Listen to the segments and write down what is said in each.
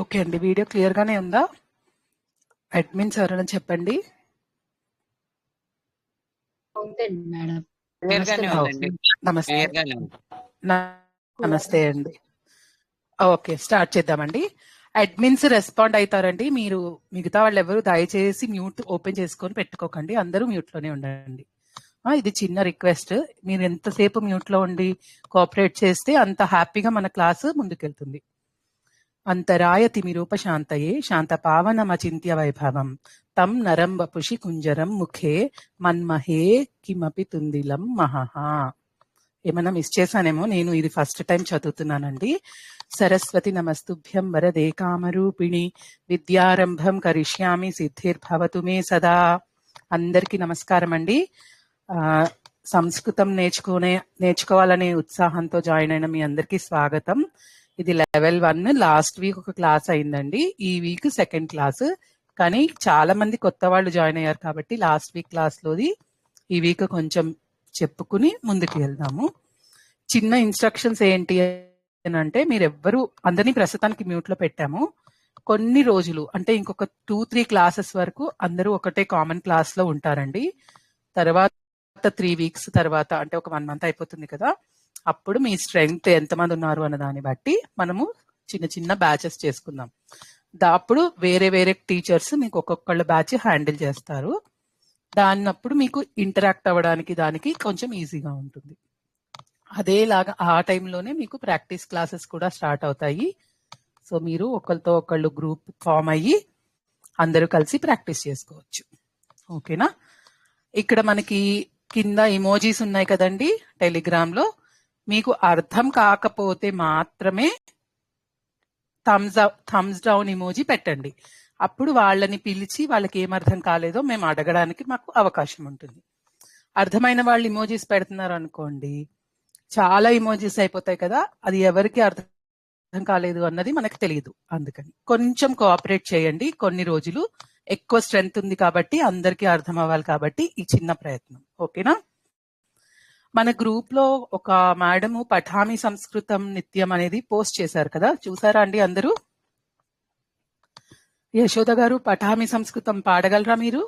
Okay అండి. Video clear గానే ఉందా? అడ్మిన్స్ ఎవరైనా చెప్పండి. ఉందండి మేడం. క్లియర్ గానే ఉందండి. నమస్తే. క్లియర్ గానే ఉంది. నమస్తే అండి. ఓకే, స్టార్ట్ చేద్దామండి. అడ్మిన్స్ రెస్పాండ్ అవుతారండి. మీరు మిగతా వాళ్ళు ఎవరు దయచేసి మ్యూట్ ఓపెన్ చేసుకొని పెట్టుకోకండి. అందరూ మ్యూట్ లోనే ఉండండి. ఇది చిన్న రిక్వెస్ట్. మీరు ఎంతసేపు మ్యూట్ లో ఉండి కోఆపరేట్ చేస్తే అంత హ్యాపీగా మన క్లాసు ముందుకెళ్తుంది. అంతరాయ తిమిరూపశాంతయే శాంత పావనమచింత్య వైభవం తం నరం వపుషి కుంజరం ముఖే మన్మహే కిమపి తుందిలం మహః. ఏమన్నా మిస్ చేశానేమో, నేను ఇది ఫస్ట్ టైం చదువుతున్నానండి. సరస్వతి నమస్తుభ్యం వరదే కామరూపిణి విద్యారంభం కరిష్యామి సిద్ధిర్భవతు మే సదా. అందరికీ నమస్కారం అండి. సంస్కృతం నేర్చుకోవాలనే ఉత్సాహంతో జాయిన్ అయిన మీ అందరికీ స్వాగతం. ఇది లెవెల్ 1. లాస్ట్ వీక్ ఒక క్లాస్ అయిందండి. ఈ వీక్ సెకండ్ క్లాస్. కానీ చాలా మంది కొత్త వాళ్ళు జాయిన్ అయ్యారు కాబట్టి లాస్ట్ వీక్ క్లాస్ లోది ఈ వీక్ కొంచెం చెప్పుకుని ముందుకు వెళ్దాము. చిన్న ఇన్స్ట్రక్షన్స్ ఏంటి అంటే, మీరెవ్వరూ అందరినీ ప్రస్తుతానికి మ్యూట్ లో పెట్టాము. కొన్ని రోజులు అంటే ఇంకొక 2-3 క్లాసెస్ వరకు అందరూ ఒకటే కామన్ క్లాస్ లో ఉంటారండి. తర్వాత 3 వీక్స్ తర్వాత అంటే ఒక 1 మంత్ అయిపోతుంది కదా, అప్పుడు మీ స్ట్రెంగ్త్ ఎంతమంది ఉన్నారు అన్న దాన్ని బట్టి మనము చిన్న చిన్న బ్యాచెస్ చేసుకుందాం. అప్పుడు వేరే వేరే టీచర్స్ మీకు ఒక్కొక్కళ్ళ బ్యాచ్ హ్యాండిల్ చేస్తారు. దాన్నప్పుడు మీకు ఇంటరాక్ట్ అవ్వడానికి దానికి కొంచెం ఈజీగా ఉంటుంది. అదేలాగా ఆ టైంలోనే మీకు ప్రాక్టీస్ క్లాసెస్ కూడా స్టార్ట్ అవుతాయి. సో మీరు ఒకరితో ఒకళ్ళు గ్రూప్ ఫామ్ అయ్యి అందరూ కలిసి ప్రాక్టీస్ చేసుకోవచ్చు. ఓకేనా? ఇక్కడ మనకి కింద ఇమోజీస్ ఉన్నాయి కదండి టెలిగ్రామ్ లో. మీకు అర్థం కాకపోతే మాత్రమే థమ్స్ డౌన్ ఇమోజీ పెట్టండి. అప్పుడు వాళ్ళని పిలిచి వాళ్ళకి ఏం అర్థం కాలేదో మేము అడగడానికి మాకు అవకాశం ఉంటుంది. అర్థమైన వాళ్ళు ఇమోజీస్ పెడుతున్నారు అనుకోండి, చాలా ఇమోజీస్ అయిపోతాయి కదా, అది ఎవరికి అర్థం కాలేదు అన్నది మనకు తెలియదు. అందుకని కొంచెం కోఆపరేట్ చేయండి. కొన్ని రోజులు ఎక్కువ స్ట్రెంగ్త్ ఉంది కాబట్టి అందరికీ అర్థం అవ్వాలి కాబట్టి ఈ చిన్న ప్రయత్నం. ఓకేనా? మన గ్రూప్ లో ఒక మేడం పఠామి సంస్కృతం నిత్యం అనేది పోస్ట్ చేశారు కదా, చూసారా అండి అందరూ? యశోద గారు, పఠామి సంస్కృతం పాడగలరా మీరు?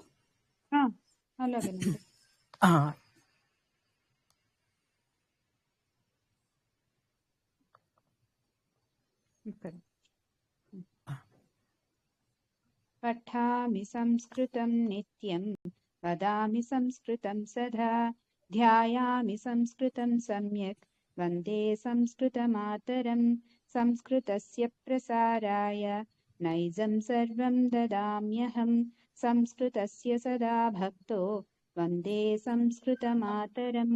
పఠామి సంస్కృతం నిత్యం వదామి సంస్కృతం సదా ధ్యాయామి సంస్కృతం సమ్యక్ వందే సంస్కృతమాతరం సంస్కృతస్య ప్రసారాయ నైజం సర్వం దదామ్యహం సంస్కృతస్య సదా భక్తో వందే సంస్కృతమాతరం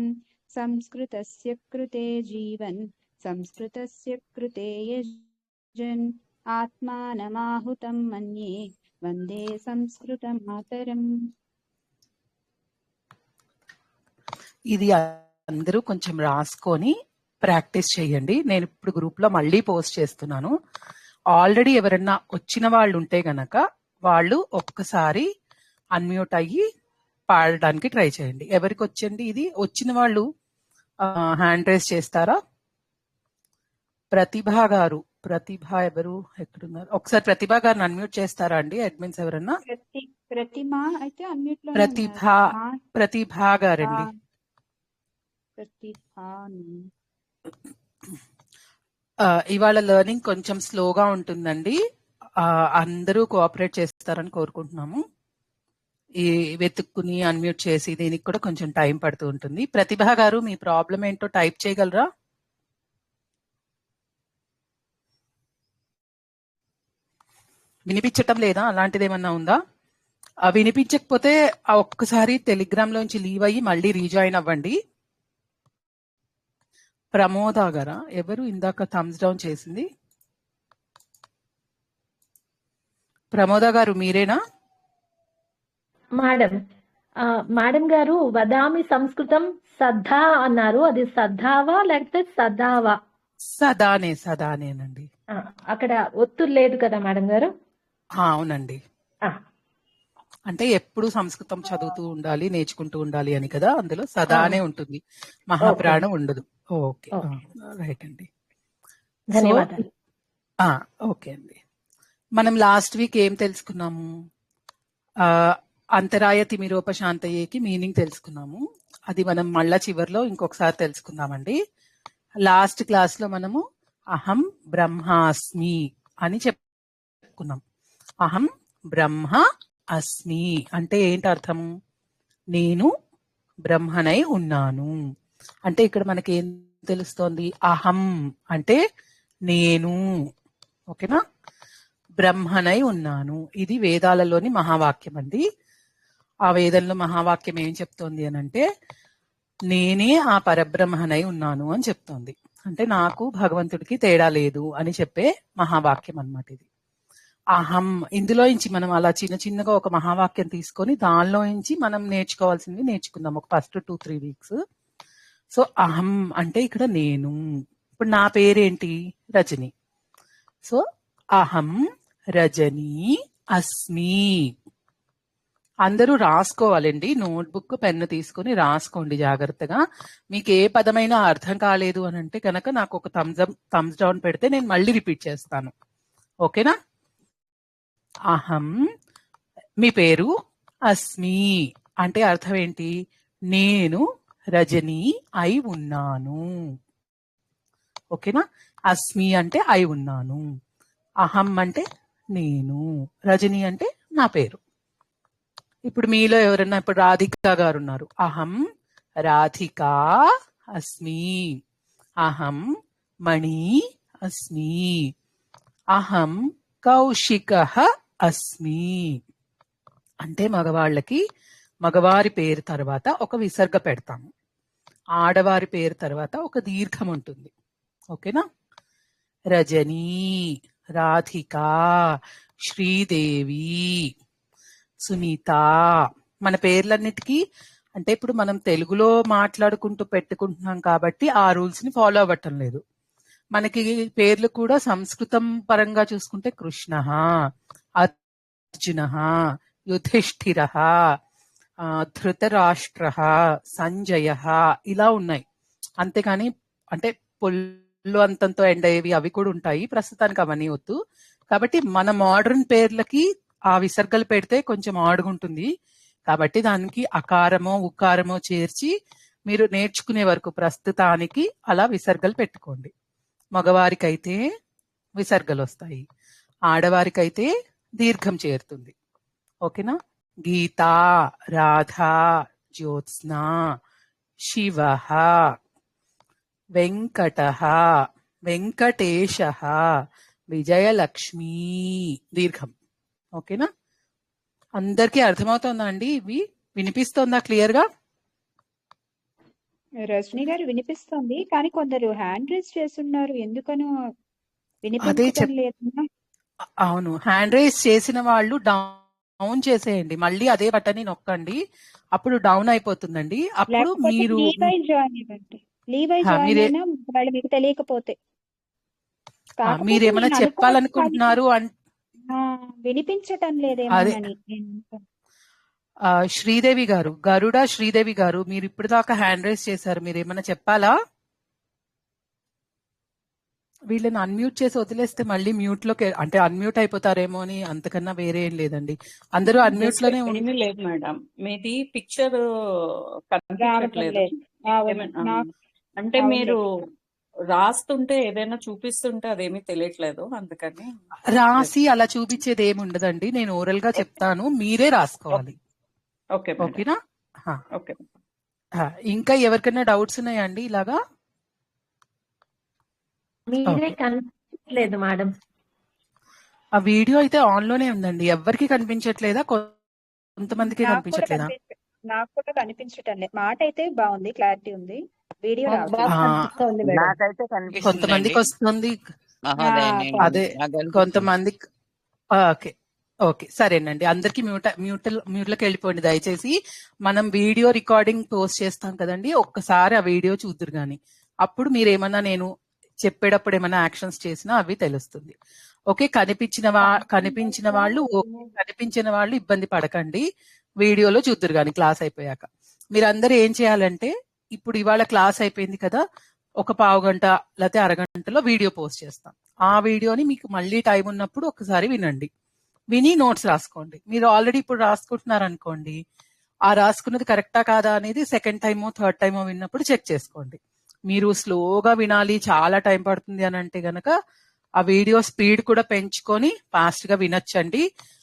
సంస్కృతస్య కృతే జీవన్ సంస్కృతస్య కృతే యజన్ ఆత్మానమాహుతం మన్యే వందే సంస్కృతమాతరం. ఇది అందరూ కొంచెం రాసుకొని ప్రాక్టీస్ చేయండి. నేను ఇప్పుడు గ్రూప్ లో మళ్ళీ పోస్ట్ చేస్తున్నాను. ఆల్రెడీ ఎవరన్నా వచ్చిన వాళ్ళు ఉంటే గనక వాళ్ళు ఒక్కసారి అన్మ్యూట్ అయ్యి పాడడానికి ట్రై చేయండి. ఎవరికి వచ్చండి ఇది? వచ్చిన వాళ్ళు హ్యాండ్ రైజ్ చేస్తారా? ప్రతిభ గారు, ప్రతిభ ఎవరు, ఎక్కడున్నారు? ఒకసారి ప్రతిభ గారిని అన్మ్యూట్ చేస్తారా అండి అడ్మిన్స్ ఎవరన్నా? ప్రతిమా అయితే అన్మ్యూట్ లో. ప్రతిభ గారండి. ఇవాళ లెర్నింగ్ కొంచెం స్లోగా ఉంటుందండి. అందరూ కోఆపరేట్ చేస్తారని కోరుకుంటున్నాము. ఈ వెతుక్కుని అన్మ్యూట్ చేసి దీనికి కూడా కొంచెం టైం పడుతూ ఉంటుంది. ప్రతిభ గారు, మీ ప్రాబ్లం ఏంటో టైప్ చేయగలరా? వినిపించటం లేదా? అలాంటిది ఏమన్నా ఉందా? వినిపించకపోతే ఒక్కసారి టెలిగ్రామ్ లోంచి లీవ్ అయ్యి మళ్ళీ రీజాయిన్ అవ్వండి. ప్రమోద గారా ఎవరు ఇందాక థమ్స్ డౌన్ చేసింది? ప్రమోద గారు మీరేనా? మేడం గారు, వదామి సంస్కృతం సదా అన్నారు. అది సదావా లేకపోతే సదావా? సదానేనండి. అక్కడ ఒత్తులు లేదు కదా మేడం గారు? అవునండి. అంటే ఎప్పుడు సంస్కృతం చదువుతూ ఉండాలి, నేర్చుకుంటూ ఉండాలి అని కదా, అందులో సదానే ఉంటుంది, మహాప్రాణం ఉండదు. ఓకే, రైట్ అండి. ధన్యవాదాలు. ఓకే అండి. మనం లాస్ట్ వీక్ ఏం తెలుసుకున్నాము? ఆ, అంతరాయ తిమిరోపశాంతయేకి మీనింగ్ తెలుసుకున్నాము. అది మనం మళ్ళా చివర్లో ఇంకొకసారి తెలుసుకుందామండి. లాస్ట్ క్లాస్ లో మనము అహం బ్రహ్మాస్మి అని చెప్పుకున్నాం. అహం బ్రహ్మ అస్మి అంటే ఏంటి అర్థము? నేను బ్రహ్మనై ఉన్నాను. అంటే ఇక్కడ మనకి ఏం తెలుస్తోంది? అహం అంటే నేను, ఓకేనా? బ్రహ్మనై ఉన్నాను. ఇది వేదాలలోని మహావాక్యం అండి. ఆ వేదంలో మహావాక్యం ఏం చెప్తోంది అని అంటే నేనే ఆ పరబ్రహ్మనై ఉన్నాను అని చెప్తోంది. అంటే నాకు భగవంతుడికి తేడా లేదు అని చెప్పే మహావాక్యం అన్నమాట ఇది. అహం, ఇందులో నుంచి మనం అలా చిన్న చిన్నగా ఒక మహావాక్యం తీసుకొని దానిలో నుంచి మనం నేర్చుకోవాల్సింది నేర్చుకుందాం ఒక ఫస్ట్ 2-3 వీక్స్. సో అహం అంటే ఇక్కడ నేను. ఇప్పుడు నా పేరేంటి? రజని. సో అహం రజని అస్మి. అందరూ రాసుకోవాలండి. నోట్బుక్ పెన్ను తీసుకొని రాసుకోండి జాగ్రత్తగా. మీకు ఏ పదమైనా అర్థం కాలేదు అని అంటే కనుక నాకు ఒక థమ్స్ డౌన్ పెడితే నేను మళ్ళీ రిపీట్ చేస్తాను. ఓకేనా? అహం, మీ పేరు అస్మి అంటే అర్థం ఏంటి? నేను రజని అయి ఉన్నాను. ఓకేనా? అస్మి అంటే అయి ఉన్నాను. అహం అంటే నేను, రజని అంటే నా పేరు. ఇప్పుడు మీలో ఎవరన్నా ఇప్పుడు రాధిక గారు ఉన్నారు. అహం రాధికా అస్మి. అహం మణి అస్మి. అహం కౌశికః అస్మి. అంటే మగవాళ్ళకి మగవారి పేరు తర్వాత ఒక విసర్గ పెడతాము. ఆడవారి పేరు తర్వాత ఒక దీర్ఘం ఉంటుంది. ఓకేనా? రజనీ, రాధిక, శ్రీదేవి, సునీత. మన పేర్లన్నిటికీ అంటే ఇప్పుడు మనం తెలుగులో మాట్లాడుకుంటూ పెట్టుకుంటున్నాం కాబట్టి ఆ రూల్స్ ని ఫాలో అవ్వటం లేదు. మనకి పేర్లు కూడా సంస్కృతం పరంగా చూసుకుంటే కృష్ణ, అర్జున, యుధిష్ఠిర, ధృతరాష్ట్ర, సంజయ ఇలా ఉన్నాయి. అంతేకాని అంటే పొల్లు అంతంతో ఎండ్ అయ్యేవి అవి కూడా ఉంటాయి. ప్రస్తుతానికి అవన్నీ వద్దు. కాబట్టి మన మోడర్న్ పేర్లకి ఆ విసర్గలు పెడితే కొంచెం ఆడుగుంటుంది. కాబట్టి దానికి అకారమో ఉకారమో చేర్చి మీరు నేర్చుకునే వరకు ప్రస్తుతానికి అలా విసర్గలు పెట్టుకోండి. మగవారికైతే విసర్గలు వస్తాయి, ఆడవారికైతే దీర్ఘం చేరుతుంది. ఓకేనా? గీత, రాధ, జ్యోత్స్న, శివ, వెంకట, వెంకటేశ, విజయలక్ష్మి దీర్ఘం. ఓకేనా? అందరికీ అర్థమవుతుందా అండి? ఇవి వినిపిస్తోందా క్లియర్ గా? రజనీ గారు వినిపిస్తుంది, కానీ కొందరు హ్యాండ్ రైజ్ చేస్తున్నారు. ఎందుకనో వినిపించటం లేదమ్మా. అవును, హ్యాండ్ రైజ్ చేసిన వాళ్ళు డౌన్ చేసేయండి. మళ్ళీ అదే బటన్ నొక్కండి, అప్పుడు డౌన్ అయిపోతుందండి. అప్పుడు మీరు జాయిన్ ఇవ్వండి. జాయిన్ అయినా వాళ్ళు మీకు తెలియకపోతే. మీరేమైనా చెప్పాలనుకుంటున్నారు అంటే వినిపించటం లేదేమోనని. శ్రీదేవి గారు, గరుడ శ్రీదేవి గారు, మీరు ఇప్పుడు దాకా హ్యాండ్ రైజ్ చేశారు. మీరు ఏమైనా చెప్పాలా? వీళ్ళని అన్మ్యూట్ చేసి వదిలేస్తే మళ్ళీ మ్యూట్ లోకి అంటే అన్మ్యూట్ అయిపోతారేమో అని, అంతకన్నా వేరే ఏం లేదండి. అందరూ అన్మ్యూట్ లోనే లేదు మేడం. మీది పిక్చర్ కనిపించట్లేదు. అంటే మీరు రాస్తుంటే ఏదైనా చూపిస్తుంటే అదేమీ తెలియట్లేదు, అందుకని. రాసి అలా చూపించేది ఏమి ఉండదండి. నేను ఓరల్ గా చెప్తాను, మీరే రాసుకోవాలి. ఓకేనా? ఓకే. ఇంకా ఎవరికైనా డౌట్స్ ఉన్నాయా అండి ఇలాగా? మీరే కనిపించట్లేదు మేడం. ఆ వీడియో అయితే ఆన్ లోనే ఉందండి. ఎవరికి కనిపించట్లేదా? కొంతమందికి కనిపించట్లేదా? నాకు కూడా కనిపించటం లేదు. మాట అయితే బాగుంది, క్లారిటీ ఉంది. వీడియో కొంతమందికి వస్తుంది, అదే కొంతమందికి. ఓకే ఓకే సరేనండి. అందరికి మ్యూట్లోకి వెళ్ళిపోండి దయచేసి. మనం వీడియో రికార్డింగ్ పోస్ట్ చేస్తాం కదండి, ఒక్కసారి ఆ వీడియో చూద్దురు గాని అప్పుడు మీరు ఏమన్నా నేను చెప్పేటప్పుడు ఏమైనా యాక్షన్స్ చేసినా అవి తెలుస్తుంది. ఓకే, కనిపించిన వాళ్ళు కనిపించిన వాళ్ళు ఇబ్బంది పడకండి, వీడియోలో చూద్దురు గాని క్లాస్ అయిపోయాక. మీరందరూ ఏం చేయాలంటే, ఇప్పుడు ఇవాళ క్లాస్ అయిపోయింది కదా, ఒక పావు గంట లేకపోతే అరగంటలో వీడియో పోస్ట్ చేస్తాం. ఆ వీడియోని మీకు మళ్ళీ టైం ఉన్నప్పుడు ఒకసారి వినండి, విని నోట్స్ రాసుకోండి. మీరు ఆల్రెడీ ఇప్పుడు రాసుకుంటున్నారు అనుకోండి, ఆ రాసుకున్నది కరెక్టా కాదా అనేది సెకండ్ టైమో థర్డ్ టైమో విన్నప్పుడు చెక్ చేసుకోండి. మీరు స్లోగా వినాలి, చాలా టైం పడుతుంది అని అంటే గనక ఆ వీడియో స్పీడ్ కూడా పెంచుకొని ఫాస్ట్ గా వినొచ్చండి.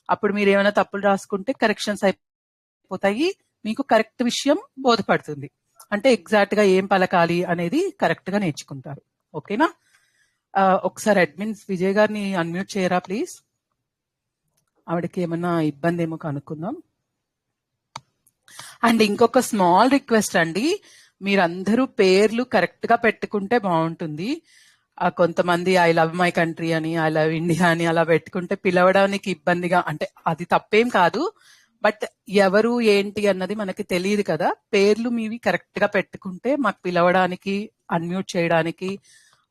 అప్పుడు మీరు ఏమైనా తప్పులు రాసుకుంటే కరెక్షన్స్ అయిపోతాయి, మీకు కరెక్ట్ విషయం బోధపడుతుంది. అంటే ఎగ్జాక్ట్ గా ఏం పలకాలి అనేది కరెక్ట్ గా నేర్చుకుంటారు. ఓకేనా? ఒకసారి అడ్మిన్స్ విజయ్ గారిని అన్మ్యూట్ చేయరా ప్లీజ్. ఆవిడకి ఏమన్నా ఇబ్బంది ఏమో కనుక్కుందాం. అండ్ ఇంకొక స్మాల్ రిక్వెస్ట్ అండి, మీరందరూ పేర్లు కరెక్ట్ గా పెట్టుకుంటే బాగుంటుంది. కొంతమంది ఐ లవ్ మై కంట్రీ అని, ఐ లవ్ ఇండియా అని అలా పెట్టుకుంటే పిలవడానికి ఇబ్బందిగా, అంటే అది తప్పేం కాదు, బట్ ఎవరు ఏంటి అన్నది మనకి తెలియదు కదా. పేర్లు మీవి కరెక్ట్ గా పెట్టుకుంటే మాకు పిలవడానికి, అన్మ్యూట్ చేయడానికి,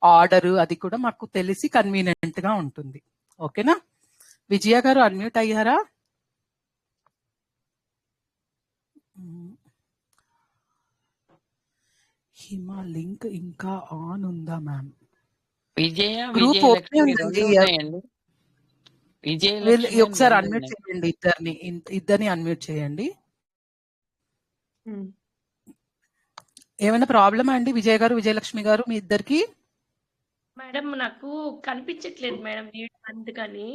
ఆర్డర్ అది కూడా మాకు తెలిసి కన్వీనియంట్ గా ఉంటుంది. ఓకేనా? విజయ గారు అన్మ్యూట్ అయ్యారా? హిమా లింక్ ఇంకా ఆన్ ఉందా మ్యామ్? విజయ గ్రూప్ ఓపెన్ విజయలక్ష్మి ఉందండి. రెండు ఉన్నాయండి. విజయలక్ష్మి అని ఒకసారి రెండు అన్మ్యూట్ ఉన్నాయి. చేయండి, ఇద్దరిని అన్మ్యూట్ చేయండి. ఏమైనా ప్రాబ్లమా అండి విజయ్ గారు, విజయలక్ష్మి గారు, మీ ఇద్దరికి? మేడం నాకు కనిపించట్లేదు మేడం వీడియో, అందుకని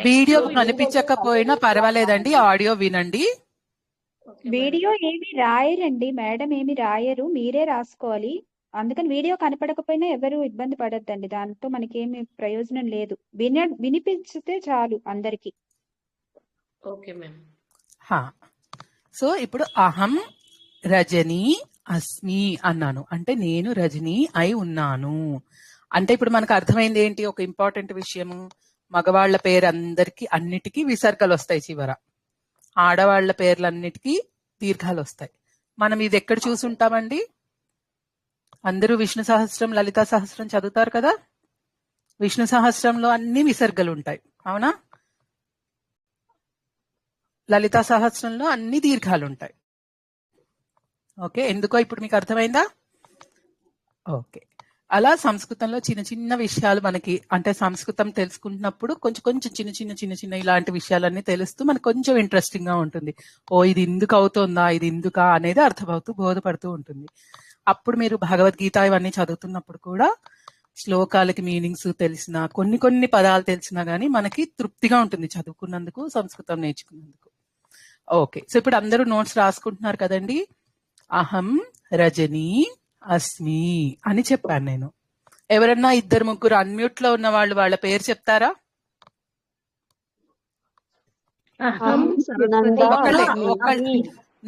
వీడియో నెక్స్ట్ కనిపించకపోయినా పర్వాలేదండి, ఆడియో వినండి. Okay madam. వీడియో ఏమి రాయరండి, మేడం ఏమి రాయరు, మీరే రాసుకోవాలి. అందుకని వీడియో కనపడకపోయినా ఎవరు ఇబ్బంది పడొద్దండి, దాంతో మనకేమి ప్రయోజనం లేదు. వినిపిస్తే చాలు అందరికి. Okay ma'am. సో ఇప్పుడు అహం రజని అస్మి అన్నాను అంటే నేను రజని అయి ఉన్నాను. అంటే ఇప్పుడు మనకు అర్థమైంది ఏంటి? ఒక ఇంపార్టెంట్ విషయము, మగవాళ్ల పేరు అందరికి అన్నిటికీ విసర్గలు వస్తాయి చివర, ఆడవాళ్ల పేర్లన్నిటికీ దీర్ఘాలు వస్తాయి. మనం ఇది ఎక్కడ చూసుంటామండి? అందరూ విష్ణు సహస్రం, లలితా సహస్రం చదువుతారు కదా. విష్ణు సహస్రంలో అన్ని విసర్గలు ఉంటాయి, అవునా? లలితా సహస్రంలో అన్ని దీర్ఘాలు ఉంటాయి. ఓకే, ఎందుకో ఇప్పుడు మీకు అర్థమైందా? ఓకే, అలా సంస్కృతంలో చిన్న చిన్న విషయాలు మనకి, అంటే సంస్కృతం తెలుసుకుంటున్నప్పుడు కొంచెం కొంచెం చిన్న చిన్న ఇలాంటి విషయాలన్నీ తెలుస్తూ మనకు కొంచెం ఇంట్రెస్టింగ్ గా ఉంటుంది. ఓ ఇది ఎందుకు అవుతుందా, ఇది ఎందుకా అనేది అర్థమవుతూ బోధపడుతూ ఉంటుంది. అప్పుడు మీరు భగవద్గీత ఇవన్నీ చదువుతున్నప్పుడు కూడా శ్లోకాలకి మీనింగ్స్ తెలిసిన, కొన్ని కొన్ని పదాలు తెలిసినా గానీ మనకి తృప్తిగా ఉంటుంది చదువుకున్నందుకు, సంస్కృతం నేర్చుకున్నందుకు. ఓకే, సో ఇప్పుడు అందరూ నోట్స్ రాసుకుంటున్నారు కదండి. అహం రజని అస్మి అని చెప్పాను నేను. ఎవరన్నా ఇద్దరు ముగ్గురు అన్మ్యూట్ లో ఉన్న వాళ్ళు వాళ్ళ పేరు చెప్తారా?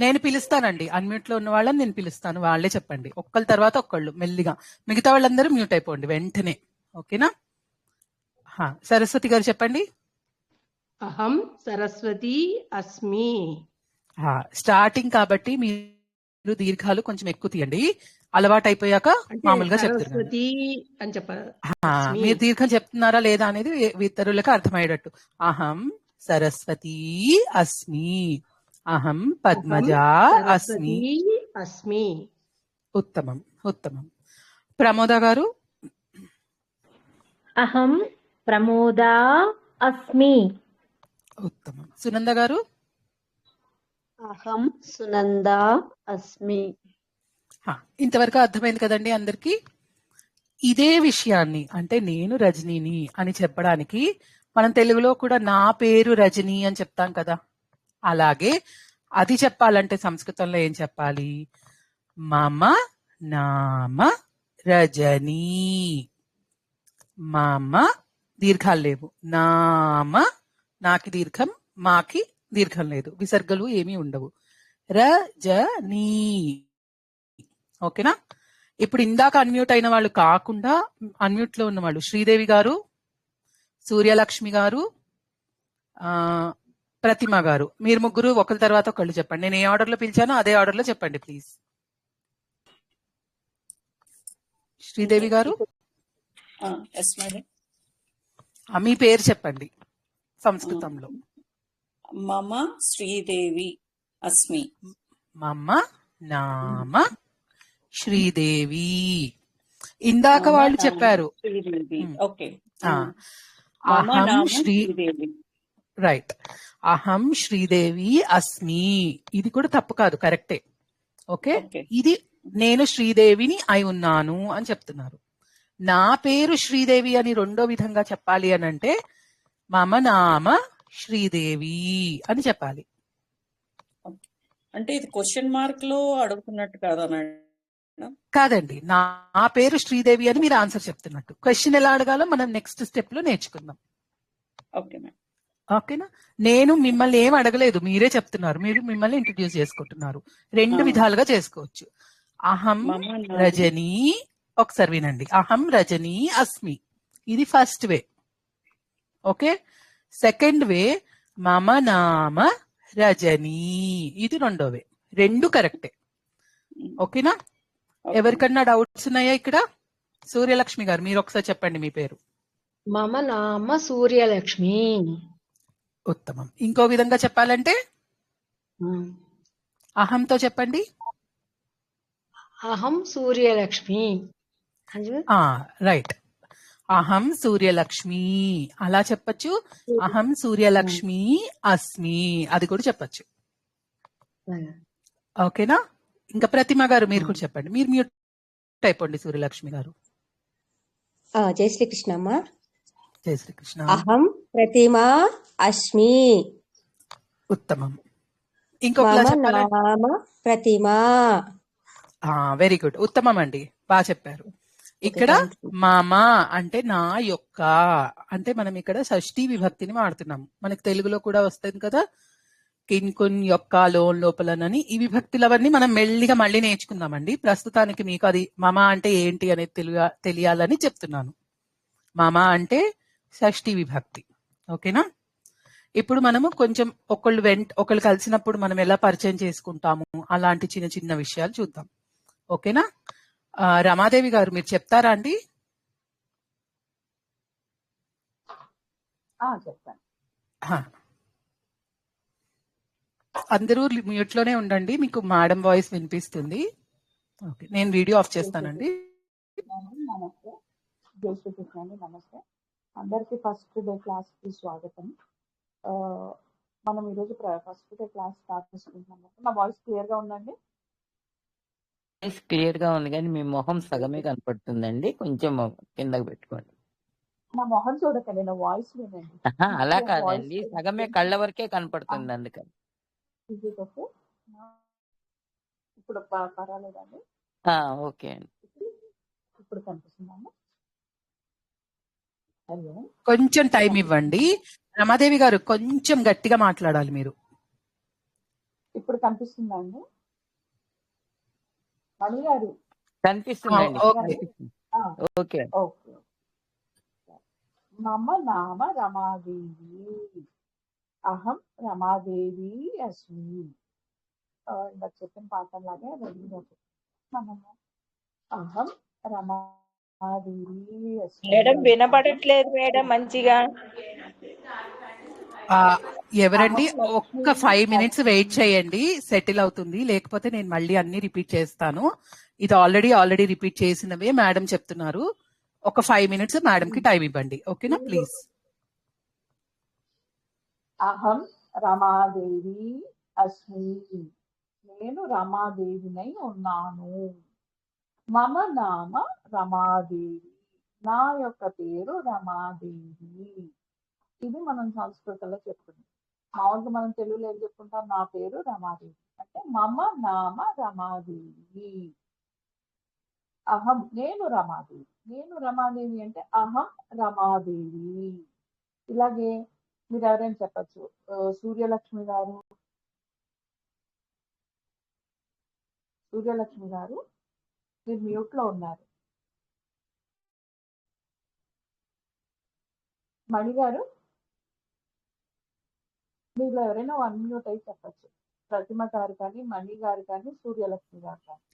నేను పిలుస్తానండి, అన్మ్యూట్ లో ఉన్న వాళ్ళని నేను పిలుస్తాను, వాళ్ళే చెప్పండి. ఒక్కళ్ళ తర్వాత ఒక్కళ్ళు మెల్లిగా, మిగతా వాళ్ళందరూ మ్యూట్ అయిపోండి వెంటనే. ఓకేనా? సరస్వతి గారు చెప్పండి. అహం సరస్వతి అస్మి. స్టార్టింగ్ కాబట్టి మీరు దీర్ఘాలు కొంచెం ఎక్కువ తీయండి, అలవాటు అయిపోయాక మామూలుగా చెప్తున్నారు. అని మీరు దీర్ఘం చెప్తున్నారా లేదా అనేది ఇతరులకు అర్థమయ్యేటట్టు. అహం సరస్వతి అస్మి, అహం పద్మజా అస్మి. ఉత్తమం, ఉత్తమం. ప్రమోద గారు. అహం ప్రమోదా అస్మి. ఉత్తమం. సునంద గారు. అహం సునంద అస్మి. ఇంతవరకు అర్థమైంది కదండి అందరికి? ఇదే విషయాన్ని, అంటే నేను రజనీని అని చెప్పడానికి మనం తెలుగులో కూడా నా పేరు రజని అని చెప్తాం కదా, అలాగే అది చెప్పాలంటే సంస్కృతంలో ఏం చెప్పాలి? మమ నామ రజనీ. మమ దీర్ఘాలు లేవు, నామ నాకి దీర్ఘం, మాకి దీర్ఘం లేదు, విసర్గలు ఏమీ ఉండవు. రజనీ. ఓకేనా? ఇప్పుడు ఇందాక అన్మ్యూట్ అయిన వాళ్ళు కాకుండా అన్మ్యూట్ లో ఉన్న వాళ్ళు శ్రీదేవి గారు, సూర్యలక్ష్మి గారు, ప్రతిమ గారు, మీరు ముగ్గురు ఒకరి తర్వాత ఒకళ్ళు చెప్పండి. నేను ఏ ఆర్డర్ లో పిలిచానో అదే ఆర్డర్ లో చెప్పండి ప్లీజ్. శ్రీదేవి గారు మీ పేరు చెప్పండి సంస్కృతంలో. మమ శ్రీదేవి అస్మి. మమ నామ శ్రీదేవి. ఇందాక మమ వాళ్ళు నామ చెప్పారు. శ్రీదేవి. ఉమ్, ఓకే. ఆ, మమ అహం నామ శ్రీ శ్రీదేవి. రైట్, అహం శ్రీదేవి అస్మి. ఇది కూడా తప్పు కాదు, కరెక్టే. Okay, okay. ఇది నేను శ్రీదేవిని అయి ఉన్నాను అని చెప్తున్నారు. నా పేరు శ్రీదేవి అని రెండో విధంగా చెప్పాలి అని అంటే మమ నామ శ్రీదేవి అని చెప్పాలి. అంటే ఇది క్వశ్చన్ మార్క్ లో అడుగుతున్నట్టు కాదా మేడం? కాదండి, నా పేరు శ్రీదేవి అని మీరు ఆన్సర్ చెప్తున్నట్టు. క్వశ్చన్ ఎలా అడగాలో మనం నెక్స్ట్ స్టెప్ లో నేర్చుకుందాం. Okay madam. ఓకేనా? నేను మిమ్మల్ని ఏం అడగలేదు, మీరే చెప్తున్నారు. మీరు మిమ్మల్ని ఇంట్రడ్యూస్ చేసుకుంటున్నారు. రెండు విధాలుగా చేసుకోవచ్చు. అహం మమ నామ రజనీ, ఒకసారి వినండి. అహం రజనీ అస్మి, ఇది first way. Okay, second way మమ నామ రజనీ, ఇది రెండో వే. రెండు కరెక్టే. ఓకేనా? ఓకే. ఎవరికన్నా డౌట్స్ ఉన్నాయా ఇక్కడ? సూర్యలక్ష్మి గారు, మీరు ఒకసారి చెప్పండి మీ పేరు. మమ నామ సూర్యలక్ష్మి. ఉత్తమం. ఇంకో విధంగా చెప్పాలంటే అహంతో చెప్పండి. అహం సూర్యలక్ష్మి. రైట్, అహం సూర్యలక్ష్మి అలా చెప్పచ్చు. అహం సూర్యలక్ష్మి అస్మి, అది కూడా చెప్పచ్చు. ఓకేనా? ఇంకా ప్రతిమ గారు మీరు కూడా చెప్పండి. మీరు మ్యూట్ అయిపోండి సూర్యలక్ష్మి గారు. జై శ్రీకృష్ణ అమ్మా. జై శ్రీకృష్ణ. అహం ప్రతిమా అస్మి. ఉత్తమం. ఇంకొకలా మమ చెప్పాలంటే నామ ప్రతిమా. వెరీ గుడ్, ఉత్తమం అండి, బాగా చెప్పారు. ఇక్కడ మామ అంటే నా యొక్క, అంటే మనం ఇక్కడ షష్ఠీ విభక్తిని వాడుతున్నాం. మనకి తెలుగులో కూడా వస్తుంది కదా, కిన్ కున్ యొక్క లోన్ లోపలనని. ఈ విభక్తులవన్నీ మనం మెల్లిగా మళ్ళీ నేర్చుకుందామండి. ప్రస్తుతానికి మీకు అది మమ అంటే ఏంటి అనేది తెలియాలని చెప్తున్నాను. మమ అంటే షష్ఠీ విభక్తి. ఓకేనా? ఇప్పుడు మనము కొంచెం ఒకళ్ళు కలిసినప్పుడు మనం ఎలా పరిచయం చేసుకుంటాము, అలాంటి చిన్న చిన్న విషయాలు చూద్దాం. ఓకేనా? రమాదేవి గారు మీరు చెప్తారా అండి? చెప్తాను. అందరూ మ్యూట్ లోనే ఉండండి, మీకు మేడం వాయిస్ వినిపిస్తుంది. ఓకే, నేను వీడియో ఆఫ్ చేస్తానండి. నమస్తే, జై శ్రీకృష్ణ అండి. నమస్తే అందరికి. ఫస్ట్ డే క్లాస్ కి స్వాగతం. మనం ఈరోజు ఫస్ట్ డే క్లాస్ స్టార్ట్ చేసుకుంటున్నాం. నా వాయిస్ క్లియర్ గా ఉందండి? క్లియర్ గా ఉంది, కానీ మీ మొహం సగమే కనపడుతుందండి. కొంచెం కిందకి పెట్టుకోండి. నా మొహం చూడకండి, నా వాయిస్ వినండి. అలా కాదండి, సగమే కళ్ళ వరకే కనపడుతుంది, అందుకని. ఓకే, ఇప్పుడు పర్వాలేదండి? ఓకే అండి. ఇప్పుడు కనిపిస్తుందండి? హలో, కొంచెం టైం ఇవ్వండి. రమాదేవి గారు కొంచెం గట్టిగా మాట్లాడాలి మీరు. ఇప్పుడు కనిపిస్తుందండి? మణి గారు కనిపిస్తుందండి. ఓకే. ఓకే. మమ నామ రమాదేవి. అహం రమాదేవి అస్మి. ఇందాక చెప్పిన పాఠంలాగే రెడీగా మనము అహం రమాదేవి అస్మి. మేడం వినపడట్లేదు మేడం మంచిగా. ఎవరండి? ఒక్క 5 minutes వెయిట్ చేయండి, సెటిల్ అవుతుంది. లేకపోతే నేను మళ్ళీ అన్ని రిపీట్ చేస్తాను. ఇది ఆల్రెడీ రిపీట్ చేసినవే మేడం చెప్తున్నారు. ఒక 5 minutes మేడం కి టైం ఇవ్వండి. ఓకేనా? ప్లీజ్. అహం రమాదేవి అస్మి. నేను రమాదేవినై ఉన్నాను. మమ నామ రమాదేవి. నా యొక్క పేరు రమాదేవి. ఇది మనం సంస్కృతంలో చెప్పుకుంటాం. మామూలుగా మనం తెలుగులో ఏం చెప్పుకుంటాం? నా పేరు రమాదేవి అంటే మమ నామ రమాదేవి. అహం నేను రమాదేవి. నేను రమాదేవి అంటే అహం రమాదేవి. ఇలాగే మీరు ఎవరైనా చెప్పచ్చు. సూర్యలక్ష్మి గారు మీరు మ్యూట్ లో ఉన్నారు. మణి గారు మీరు ఎవరైనా అన్మ్యూట్ అయి చెప్పచ్చు. ప్రతిమ గారు కానీ, మణి గారు కానీ, సూర్యలక్ష్మి గారు కానీ.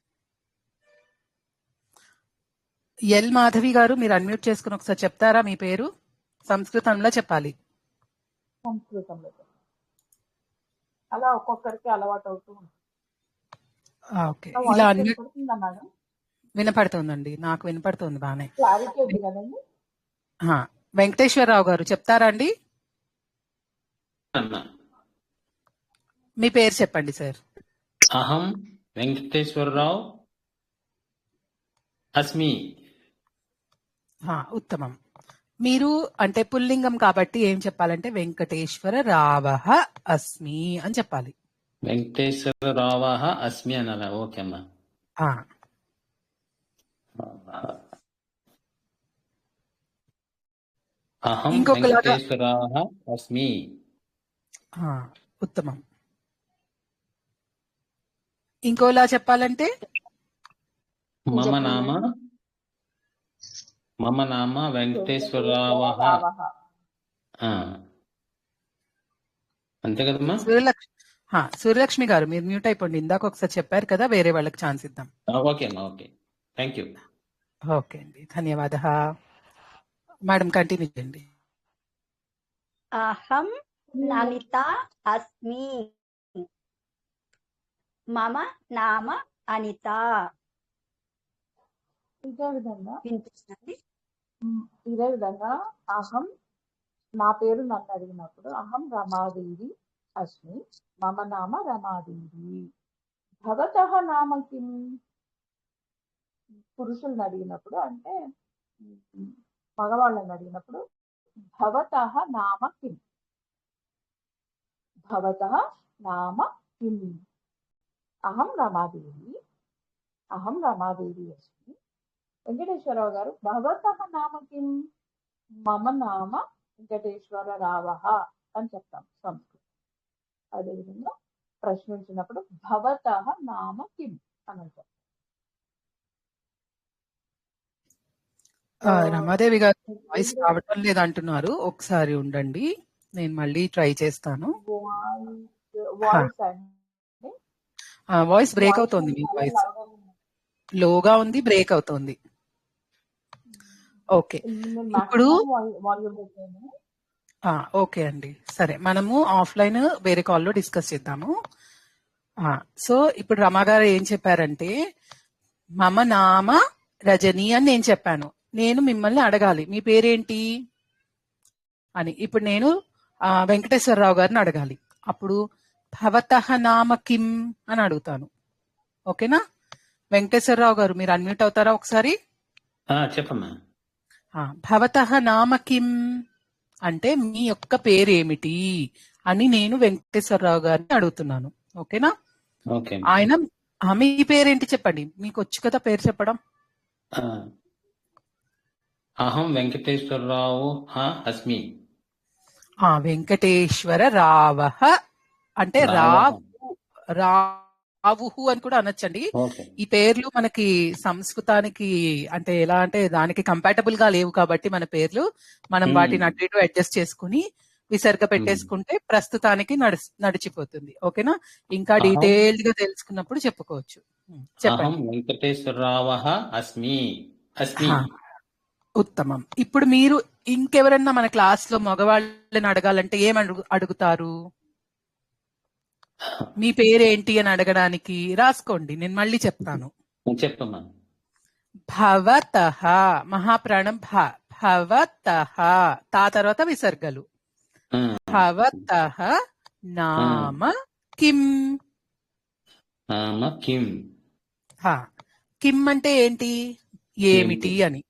ఎల్ మాధవి గారు మీరు అన్మ్యూట్ చేసుకుని ఒకసారి చెప్తారా మీ పేరు? సంస్కృతంలో చెప్పాలి. సంస్కృతంలో అలా ఒక్కొక్కరికి అలవాటు అవుతూ ఉంటుంది. ఓకే, ఇలా మేడం వినపడుతుందండి, నాకు వినపడుతుంది బానే. క్లారిటీ ఉంది కదండి? ఆ, వెంకటేశ్వరరావు గారు చెప్తారా అండి? అన్న మీ పేరు చెప్పండి సార్. అహం వెంకటేశ్వరరావు అస్మి. ఉత్తమం. మీరు అంటే పుల్లింగం కాబట్టి ఏం చెప్పాలంటే వెంకటేశ్వర రావః అస్మి అని చెప్పాలి. వెంకటేశ్వరరావః అస్మి అనాల. ఓకే అమ్మా. ఆ, అహం ఇంకొకలాగా వెంకటేశ్వరరావః అస్మి. ఉత్తమం. ఇంకోలా చెప్పాలంటే మమ నామ వెంకటేశ్వరరావః. అంతే కదమ్మా? సూర్యలక్ష్మి గారు మీరు మ్యూట్ అయిపోండి. ఇందాక ఒకసారి చెప్పారు కదా, వేరే వాళ్ళకి ఛాన్స్ ఇద్దాం. ఓకే అమ్మా. Okay, thank you. ఓకే అండి, ధన్యవాద. మేడం కంటిన్యూ చేయండి. అహం నమిత అస్మి. మమ నామ అనిత. ఇదే విధంగా వినిపిస్తుంది. ఇదే విధంగా అహం, నా పేరు నన్ను అడిగినప్పుడు అహం రమాదేవి అస్మి, మమ నామ రమాదేవి. భవతః నామ కిం? పురుషుల్ని అడిగినప్పుడు అంటే మగవాళ్ళని అడిగినప్పుడు భవతః నామ కిం, భవతః నామ కిం. అహం రమాదేవి అస్మి. వెంకటేశ్వరరావు గారు భవతః నామ కిం? మమ నామ వెంకటేశ్వరరావః అని చెప్తాం సంస్కృతం. అదేవిధంగా ప్రశ్నించినప్పుడు భవతః నామ కిం అని చెప్తాం. రమాదేవి గారు వాయిస్ రావటం లేదు అంటున్నారు. ఒకసారి ఉండండి, నేను మళ్ళీ ట్రై చేస్తాను. వాయిస్ బ్రేక్ అవుతోంది. మీ వాయిస్ లోగా ఉంది, బ్రేక్ అవుతోంది. ఓకే, ఇప్పుడు ఓకే అండి, సరే మనము ఆఫ్లైన్ వేరే కాల్లో డిస్కస్ చేద్దాము. సో ఇప్పుడు రమా గారు ఏం చెప్పారంటే మమ నామ రజని అని నేను చెప్పాను. నేను మిమ్మల్ని అడగాలి మీ పేరేంటి అని. ఇప్పుడు నేను వెంకటేశ్వరరావు గారిని అడగాలి. అప్పుడు భవతః నామ కిం అని అడుగుతాను. ఓకేనా? వెంకటేశ్వరరావు గారు మీరు అన్మ్యూట్ అవుతారా ఒకసారి? చెప్పమ్మా. భవతః నామ కిం అంటే మీ యొక్క పేరేమిటి అని నేను వెంకటేశ్వరరావు గారిని అడుగుతున్నాను. ఓకేనా? ఆయన మీ పేరేంటి చెప్పండి, మీకు వచ్చు కదా పేరు చెప్పడం. అహం వెంకటేశ్వరరావు అస్మి. వెంకటేశ్వర రావః అంటే రావుహు అని కూడా అనొచ్చండి. ఈ పేర్లు మనకి సంస్కృతానికి అంటే ఎలా అంటే దానికి కంపాటబుల్ గా లేవు కాబట్టి మన పేర్లు మనం వాటిని అటు ఇటు అడ్జస్ట్ చేసుకుని విసర్గ పెట్టేసుకుంటే ప్రస్తుతానికి నడిచిపోతుంది. ఓకేనా? ఇంకా డీటెయిల్డ్ గా తెలుసుకున్నప్పుడు చెప్పుకోవచ్చు. చెప్పండి. వెంకటేశ్వరరావః అస్మి. ఉత్తమం. ఇప్పుడు మీరు ఇంకెవరన్నా మన క్లాస్ లో మగవాళ్ళని అడగాలంటే ఏం అడుగుతారు? మీ పేరేంటి అని అడగడానికి రాసుకోండి, నేను మళ్ళీ చెప్తాను. చెప్పమ్మా. భవతః మహాప్రాణం భవతః తా తర్వాత విసర్గలు. భవతః నామ కిం. కిం అంటే ఏంటి? ఏమిటి అని.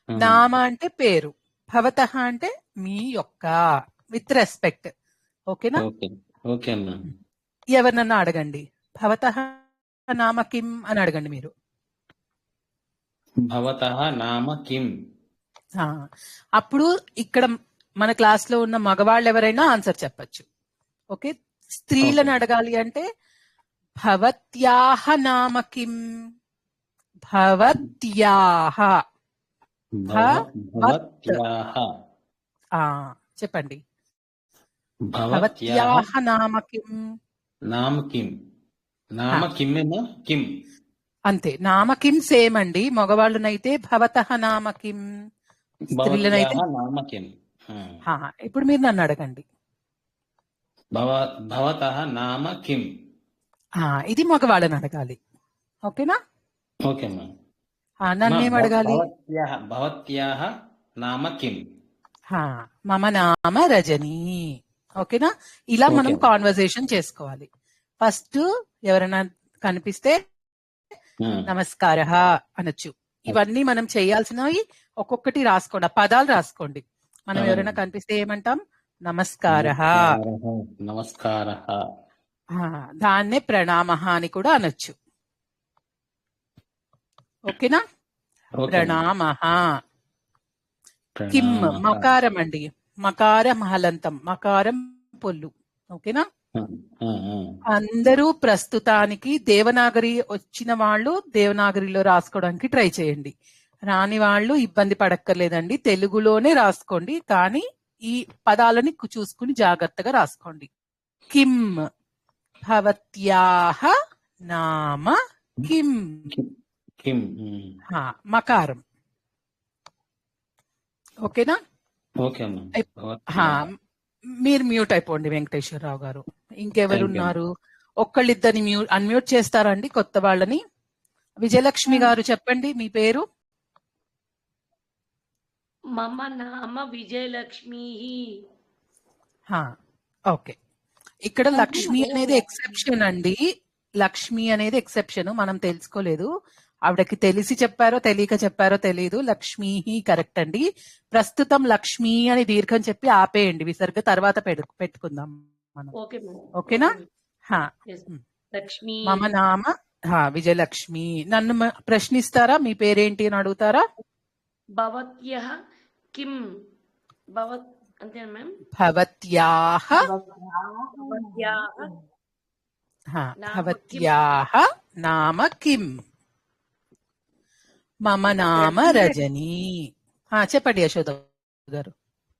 నామ అంటే పేరు, భవతః అంటే మీ యొక్క, విత్ రెస్పెక్ట్. ఓకేనా? ఓకే అమ్మా. ఎవరినన్నా అడగండి, భవతః నామ కిం అని అడగండి మీరు. భవతః నామ కిం. అప్పుడు ఇక్కడ మన క్లాస్ లో ఉన్న మగవాళ్ళు ఎవరైనా ఆన్సర్ చెప్పచ్చు. ఓకే, స్త్రీలను అడగాలి అంటే భవత్యాహ నామ కిం. భవత్యాహ చెప్పండి. భవత్యాహ నామ కిం. కిం అంతే. నామ కిం సేమ్ అండి. మగవాళ్ళనైతే భవతః నామ కిం, స్త్రీలనైతే నామ కిం. ఇప్పుడు మీరు నన్ను అడగండి. భవతః నామ కిం. ఇది మగవాళ్ళని అడగాలి. ఓకేనా? ఓకే అమ్మా. నన్నేం అడగాలి? భవత్యాహ నామ కిం? మమ నామ రజని. ఓకేనా? ఇలా మనం కాన్వర్సేషన్ చేసుకోవాలి. ఫస్ట్ ఎవరైనా కనిపిస్తే నమస్కార అనొచ్చు. ఇవన్నీ మనం చేయాల్సినవి ఒక్కొక్కటి రాసుకోండి, పదాలు రాసుకోండి. మనం ఎవరైనా కనిపిస్తే ఏమంటాం? నమస్కార. నమస్కార. దాన్నే ప్రణామ అని కూడా అనొచ్చు. ఓకేనా? ప్రణామ. కిమ్ మకారం అండి, మకారం హలంతం, మకారం పొల్లు. ఓకేనా? అందరూ ప్రస్తుతానికి దేవనాగరి వచ్చిన వాళ్ళు దేవనాగరిలో రాసుకోవడానికి ట్రై చేయండి. రాని వాళ్ళు ఇబ్బంది పడక్కర్లేదండి, తెలుగులోనే రాసుకోండి. కానీ ఈ పదాలని చూసుకుని జాగ్రత్తగా రాసుకోండి. కిం భవత్యాహ నామ కిం. మకారం. ఓకేనా? మీరు మ్యూట్ అయిపోండి వెంకటేశ్వరరావు గారు. ఇంకెవరున్నారు? ఒక్కళ్ళిద్దరిని అన్మ్యూట్ చేస్తారండి కొత్త వాళ్ళని. విజయలక్ష్మి గారు చెప్పండి మీ పేరు. మమ నామ విజయలక్ష్మి. ఓకే. ఇక్కడ లక్ష్మి అనేది ఎక్సెప్షన్ అండి. లక్ష్మి అనేది ఎక్సెప్షన్, మనం తెలుసుకోలేదు. ఆవిడకి తెలిసి చెప్పారో తెలియక చెప్పారో తెలియదు. లక్ష్మీ కరెక్ట్ అండి. ప్రస్తుతం లక్ష్మి అని దీర్ఘం చెప్పి ఆపేయండి, విసర్గ తర్వాత పెట్టుకుందాం మనం. ఓకేనా? లక్ష్మి. మమ నామ విజయలక్ష్మి. నన్ను ప్రశ్నిస్తారా? మీ పేరేంటి అని అడుగుతారా? భవత్యః కిం. అంతేనా మ్యామ్? భవత్యాహ నామ కిం. మమ నామ రజని. చెప్పండి యశోద గారు.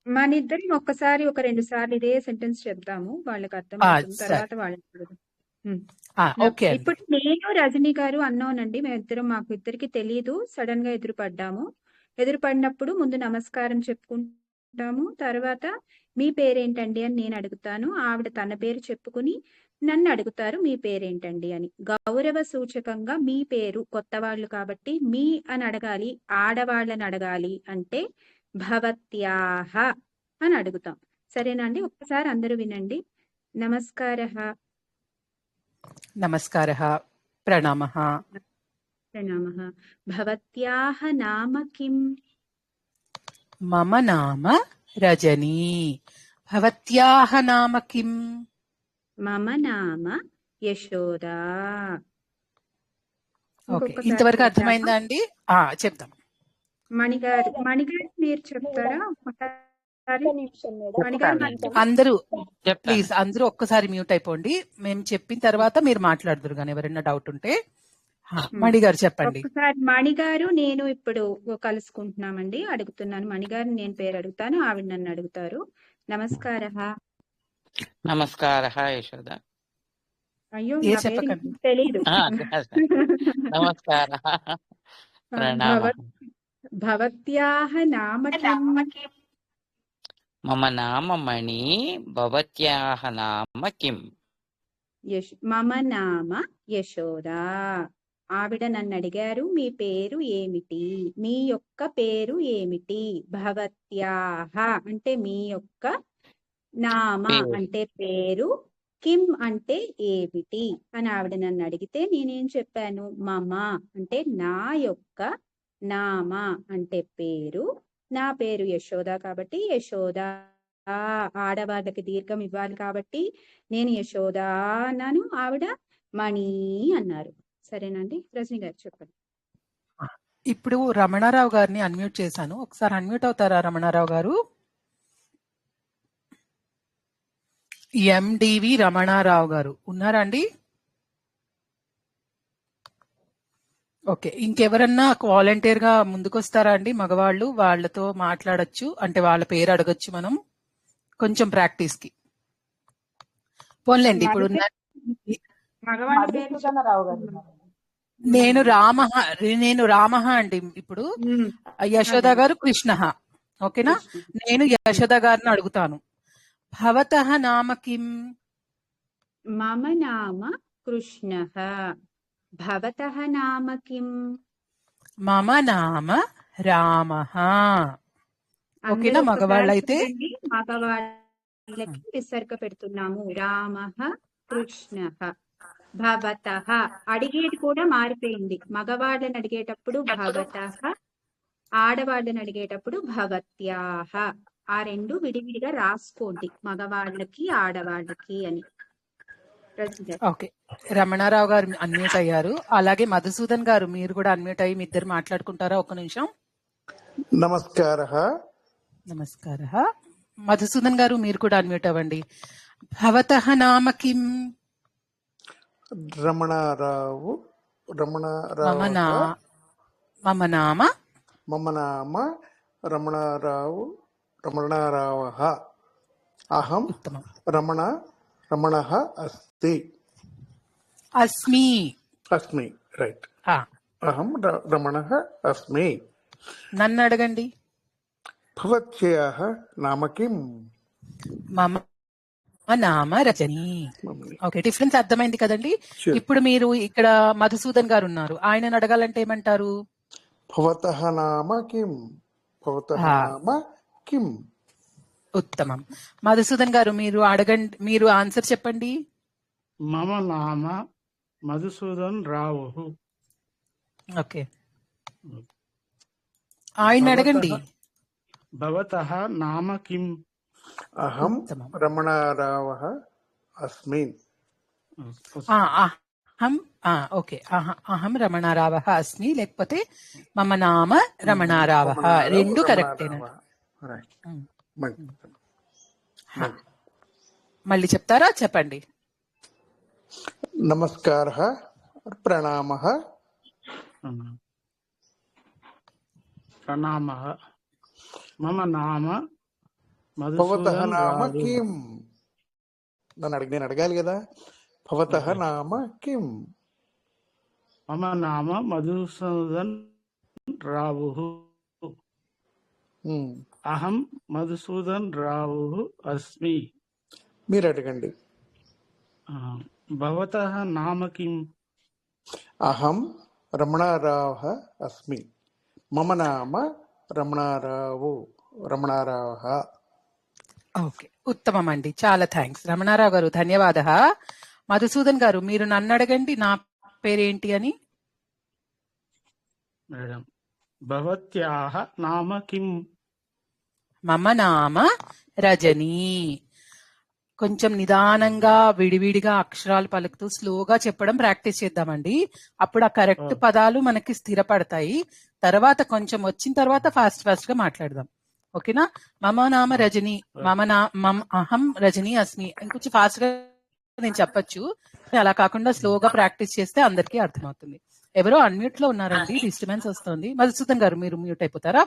మన ఇద్దరిని ఒక్కసారి ఒక 2 సార్లు ఇదే సెంటెన్స్ చెప్దాము, వాళ్ళకి అర్థం అవుతుంది. తర్వాత వాళ్ళకి ఇప్పుడు నేను రజని గారు అన్నానండి. మేమిద్దరం, మాకు ఇద్దరికి తెలియదు, సడన్ గా ఎదురుపడినప్పుడు ముందు నమస్కారం చెప్పుకుంటాము. తర్వాత మీ పేరేంటండి అని నేను అడుగుతాను. ఆవిడ తన పేరు చెప్పుకుని నన్ను అడుగుతారు మీ పేరేంటండి అని. గౌరవ సూచకంగా మీ పేరు, కొత్త వాళ్ళు కాబట్టి మీ అని అడగాలి. ఆడవాళ్ళని అడగాలి అంటే భవత్యాహ అని అడుగుతాం. సరేనండి? ఒక్కసారి అందరూ వినండి. నమస్కారః. నమస్కారః. ప్రణామః. ప్రణామః. భవత్యాహ నామ కిం? మమ నామ రజని. భవత్యాహ నామ కిం? మమ నామ యశోదా. ఓకే, ఇంతవరకు అర్థమైందా అండి? చెప్తాం. మణిగారు మీరు చెప్తారా? అందరూ ప్లీజ్ అందరూ ఒక్కసారి మ్యూట్ అయిపోండి. మేము చెప్పిన తర్వాత మీరు మాట్లాడదురు కానీ ఎవరైనా డౌట్ ఉంటే. మణిగారు చెప్పండి. ఒకసారి మణిగారు నేను ఇప్పుడు కలుసుకుంటున్నామండి, అడుగుతున్నాను. మణిగారు నేను పేరు అడుగుతాను, ఆవిడ నన్ను అడుగుతారు. నమస్కారః. నమస్కారః యశోద. అయ్యో చెప్పకండి, తెలీదు. నమస్కారః. ప్రణామః. భవత్యాహ నామ కిం? మమ నామ మణి. భవత్యాహ నామ కిం? మమ నామ యశోదా. ఆవిడ నన్ను అడిగారు మీ పేరు ఏమిటి, మీ యొక్క పేరు ఏమిటి. భవత్యాహ అంటే మీ యొక్క, నామ అంటే పేరు, కిం అంటే ఏమిటి అని ఆవిడ నన్ను అడిగితే నేనేం చెప్పాను? మమ అంటే నా యొక్క, నామ అంటే పేరు, నా పేరు యశోద కాబట్టి యశోద. ఆడవాళ్ళకి దీర్ఘం ఇవ్వాలి కాబట్టి నేను యశోద అన్నాను, ఆవిడ మణి అన్నారు. సరేనండి? రజని గారు చెప్పండి. ఇప్పుడు రమణారావు గారిని అన్మ్యూట్ చేశాను, ఒకసారి అన్మ్యూట్ అవుతారా రమణారావు గారు? ఎండివి రమణారావు గారు ఉన్నారా అండి? ఓకే, ఇంకెవరన్నా వాలంటీర్ గా ముందుకొస్తారా అండి? మగవాళ్ళు, వాళ్ళతో మాట్లాడొచ్చు, అంటే వాళ్ళ పేరు అడగచ్చు మనం, కొంచెం ప్రాక్టీస్ కి. పోన్లేండి. ఇప్పుడు నేను రామ అండి. ఇప్పుడు యశోద గారు కృష్ణ. ఓకేనా? నేను యశోద గారిని అడుగుతాను. భవతః నామ కిం? మమ నామ కృష్ణః. భవతః నామ కిం? మమ నామ రామః. అందరూ ఓకేనా? ఒక్కసారి మగవాళ్ళైతే చూడండి, మగవాళ్ళకి విసర్గ పెడుతున్నాము. రామః కృష్ణః భవతః. అడిగేది కూడా మారిపోయింది. మగవాళ్ళని అడిగేటప్పుడు భవతః, ఆడవాళ్ళని అడిగేటప్పుడు భవత్యాహ. ఆ రెండు విడివిడిగా రాసుకోండి, మగవాళ్ళకి ఆడవాళ్ళకి అని. ప్రొసీజర్. ఓకే. రమణారావు గారు అన్మ్యూట్ అయ్యారు. అలాగే మధుసూదన్ గారు మీరు కూడా అన్మ్యూట్ అయ్యి మీ ఇద్దరు మాట్లాడుకుంటారా? ఒక్క నిమిషం. నమస్కారః. నమస్కారః. మధుసూదన్ గారు మీరు కూడా అన్మ్యూట్ అవ్వండి. భవతః నామ కిం? రమణారావు. మమ నామ మమ నామ రమణారావః. అహం ఉత్తమం. రమణః అస్మి. అస్మి. రైట్. ఆ, అహం రమణః అస్మి. నన్ను అడగండి. భవత్యాః నామ కిం? మమ నామ రజని. ఓకే, డిఫరెన్స్ అర్థమైంది కదండి. ఇప్పుడు మీరు ఇక్కడ మధుసూదన్ గారు ఉన్నారు, ఆయనను అడగాలంటే ఏమంటారు? భవతః నామ కిం? భవతః నామ కిం? ఉత్తమం. మధుసూదన్ గారు మీరు అడగండి, మీరు ఆన్సర్ చెప్పండి. మమ నామ మధుసూదన్ రావు. ఓకే, ఆయన అడగండి. భవతః నామ కిం? అహం రమణారావః అస్మి. ఓకే, అహం రమణారావః అస్మి, లేకపోతే మమ నామ రమణారావః, రెండు కరెక్టేనండి. మళ్ళీ చెప్తారా? చెప్పండి. నమస్కారః, ప్రణామః. ప్రణామః. మమ నామ భవతః మధుసూదన్ నామ రావు. కిం? నేను అడగాలి కదా. భవతః నామ కిం? మమ నామ మధుసూదన్ రావు. అహం మధుసూదన్ రావు అస్మి. మీరు అడగండి. భవతః నామ కిం? అహం రమణారావః అస్మి. మమ నామ రమణారావః. ఓకే, ఉత్తమం అండి, చాలా థ్యాంక్స్. రమణారావు గారు ధన్యవాద. మధుసూదన్ గారు మీరు నన్ను అడగండి, నా పేరేంటి అని. మేడం, భవత్యాః నామ కిం? మమ నామ రజని. కొంచెం నిదానంగా విడివిడిగా అక్షరాలు పలుకుతూ స్లోగా చెప్పడం ప్రాక్టీస్ చేద్దామండి. అప్పుడు ఆ కరెక్ట్ పదాలు మనకి స్థిరపడతాయి. తర్వాత కొంచెం వచ్చిన తర్వాత ఫాస్ట్ గా మాట్లాడదాం. ఓకేనా? మమ నామ రజని, అహం రజని అస్మి. ఇంకొంచెం ఫాస్ట్ గా నేను చెప్పొచ్చు, అలా కాకుండా స్లోగా ప్రాక్టీస్ చేస్తే అందరికీ అర్థమవుతుంది. ఎవరో అన్మ్యూట్ లో ఉన్నారండి, డిస్టర్బెన్స్ వస్తుంది. మధుసూదన్ గారు మీరు మ్యూట్ అయిపోతారా?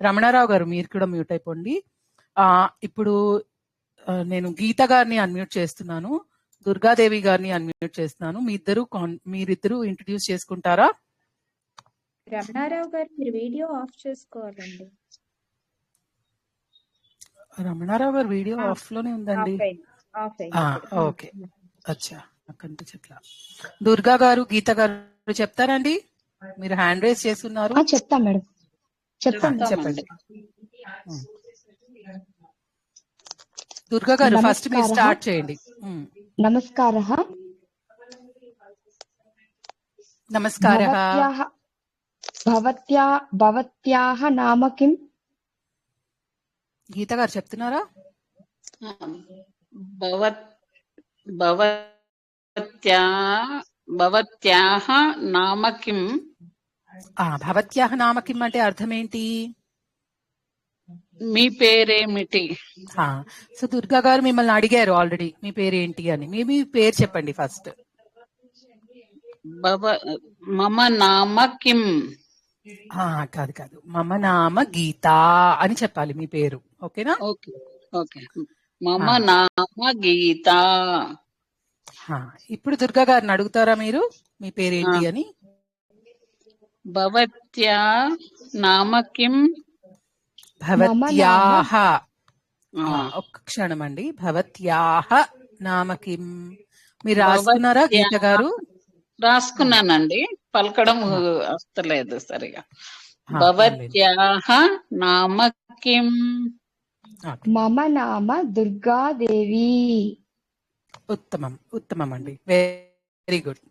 రమణారావు గారు మీరు కూడా మ్యూట్ అయిపోండి. ఇప్పుడు నేను గీత గారిని అన్మ్యూట్ చేస్తున్నాను, దుర్గాదేవి గారిని అన్మ్యూట్ చేస్తున్నాను. మీరిద్దరు ఇంట్రడ్యూస్ చేసుకుంటారా? రమణారావు గారు మీరు వీడియో ఆఫ్ చేసుకోవాలండి. రమణారావు గారు వీడియో ఆఫ్ లోనే ఉందండి. ఓకే, అచ్చా, నాకంటే చెట్ల. దుర్గా గారు, గీత గారు చెప్తారండి? మీరు హ్యాండ్ రేస్ చేస్తున్నారు. చెప్తా మేడం, చెప్పండి. దుర్గా గారు ఫస్ట్ మీరు స్టార్ట్ చేయండి. నమస్కారః. భవత్యాః నామ కిం? గీత గారు చెప్తున్నారా? భవత్యాః నామ కిం? భవత్యాః నామ కిం అంటే అర్థం ఏంటి? మీ పేరేమిటి? సో దుర్గా గారు మిమ్మల్ని అడిగారు ఆల్రెడీ మీ పేరేంటి అని. మీ పేరు చెప్పండి ఫస్ట్. మమ నామ కిం? కాదు, మమ నామ గీత అని చెప్పాలి మీ పేరు. ఓకేనా? ఓకే. మమ నామ గీత. ఇప్పుడు దుర్గా గారిని అడుగుతారా మీరు మీ పేరేంటి అని? భవత్యా నామ కిం? భవత్యాః. ఒక్క క్షణం అండి. భవత్యాః నామ కిం మీరు రాసుకున్నారా గీత గారు? రాసుకున్నానండి. పలకడం ఆ, వస్తలేదు సరిగా. ఏం లేదు. భవత్యాహ నామ కిం? ఓకే, మమ నామ దుర్గాదేవి. ఉత్తమం ఉత్తమం అండి, వెరీ గుడ్,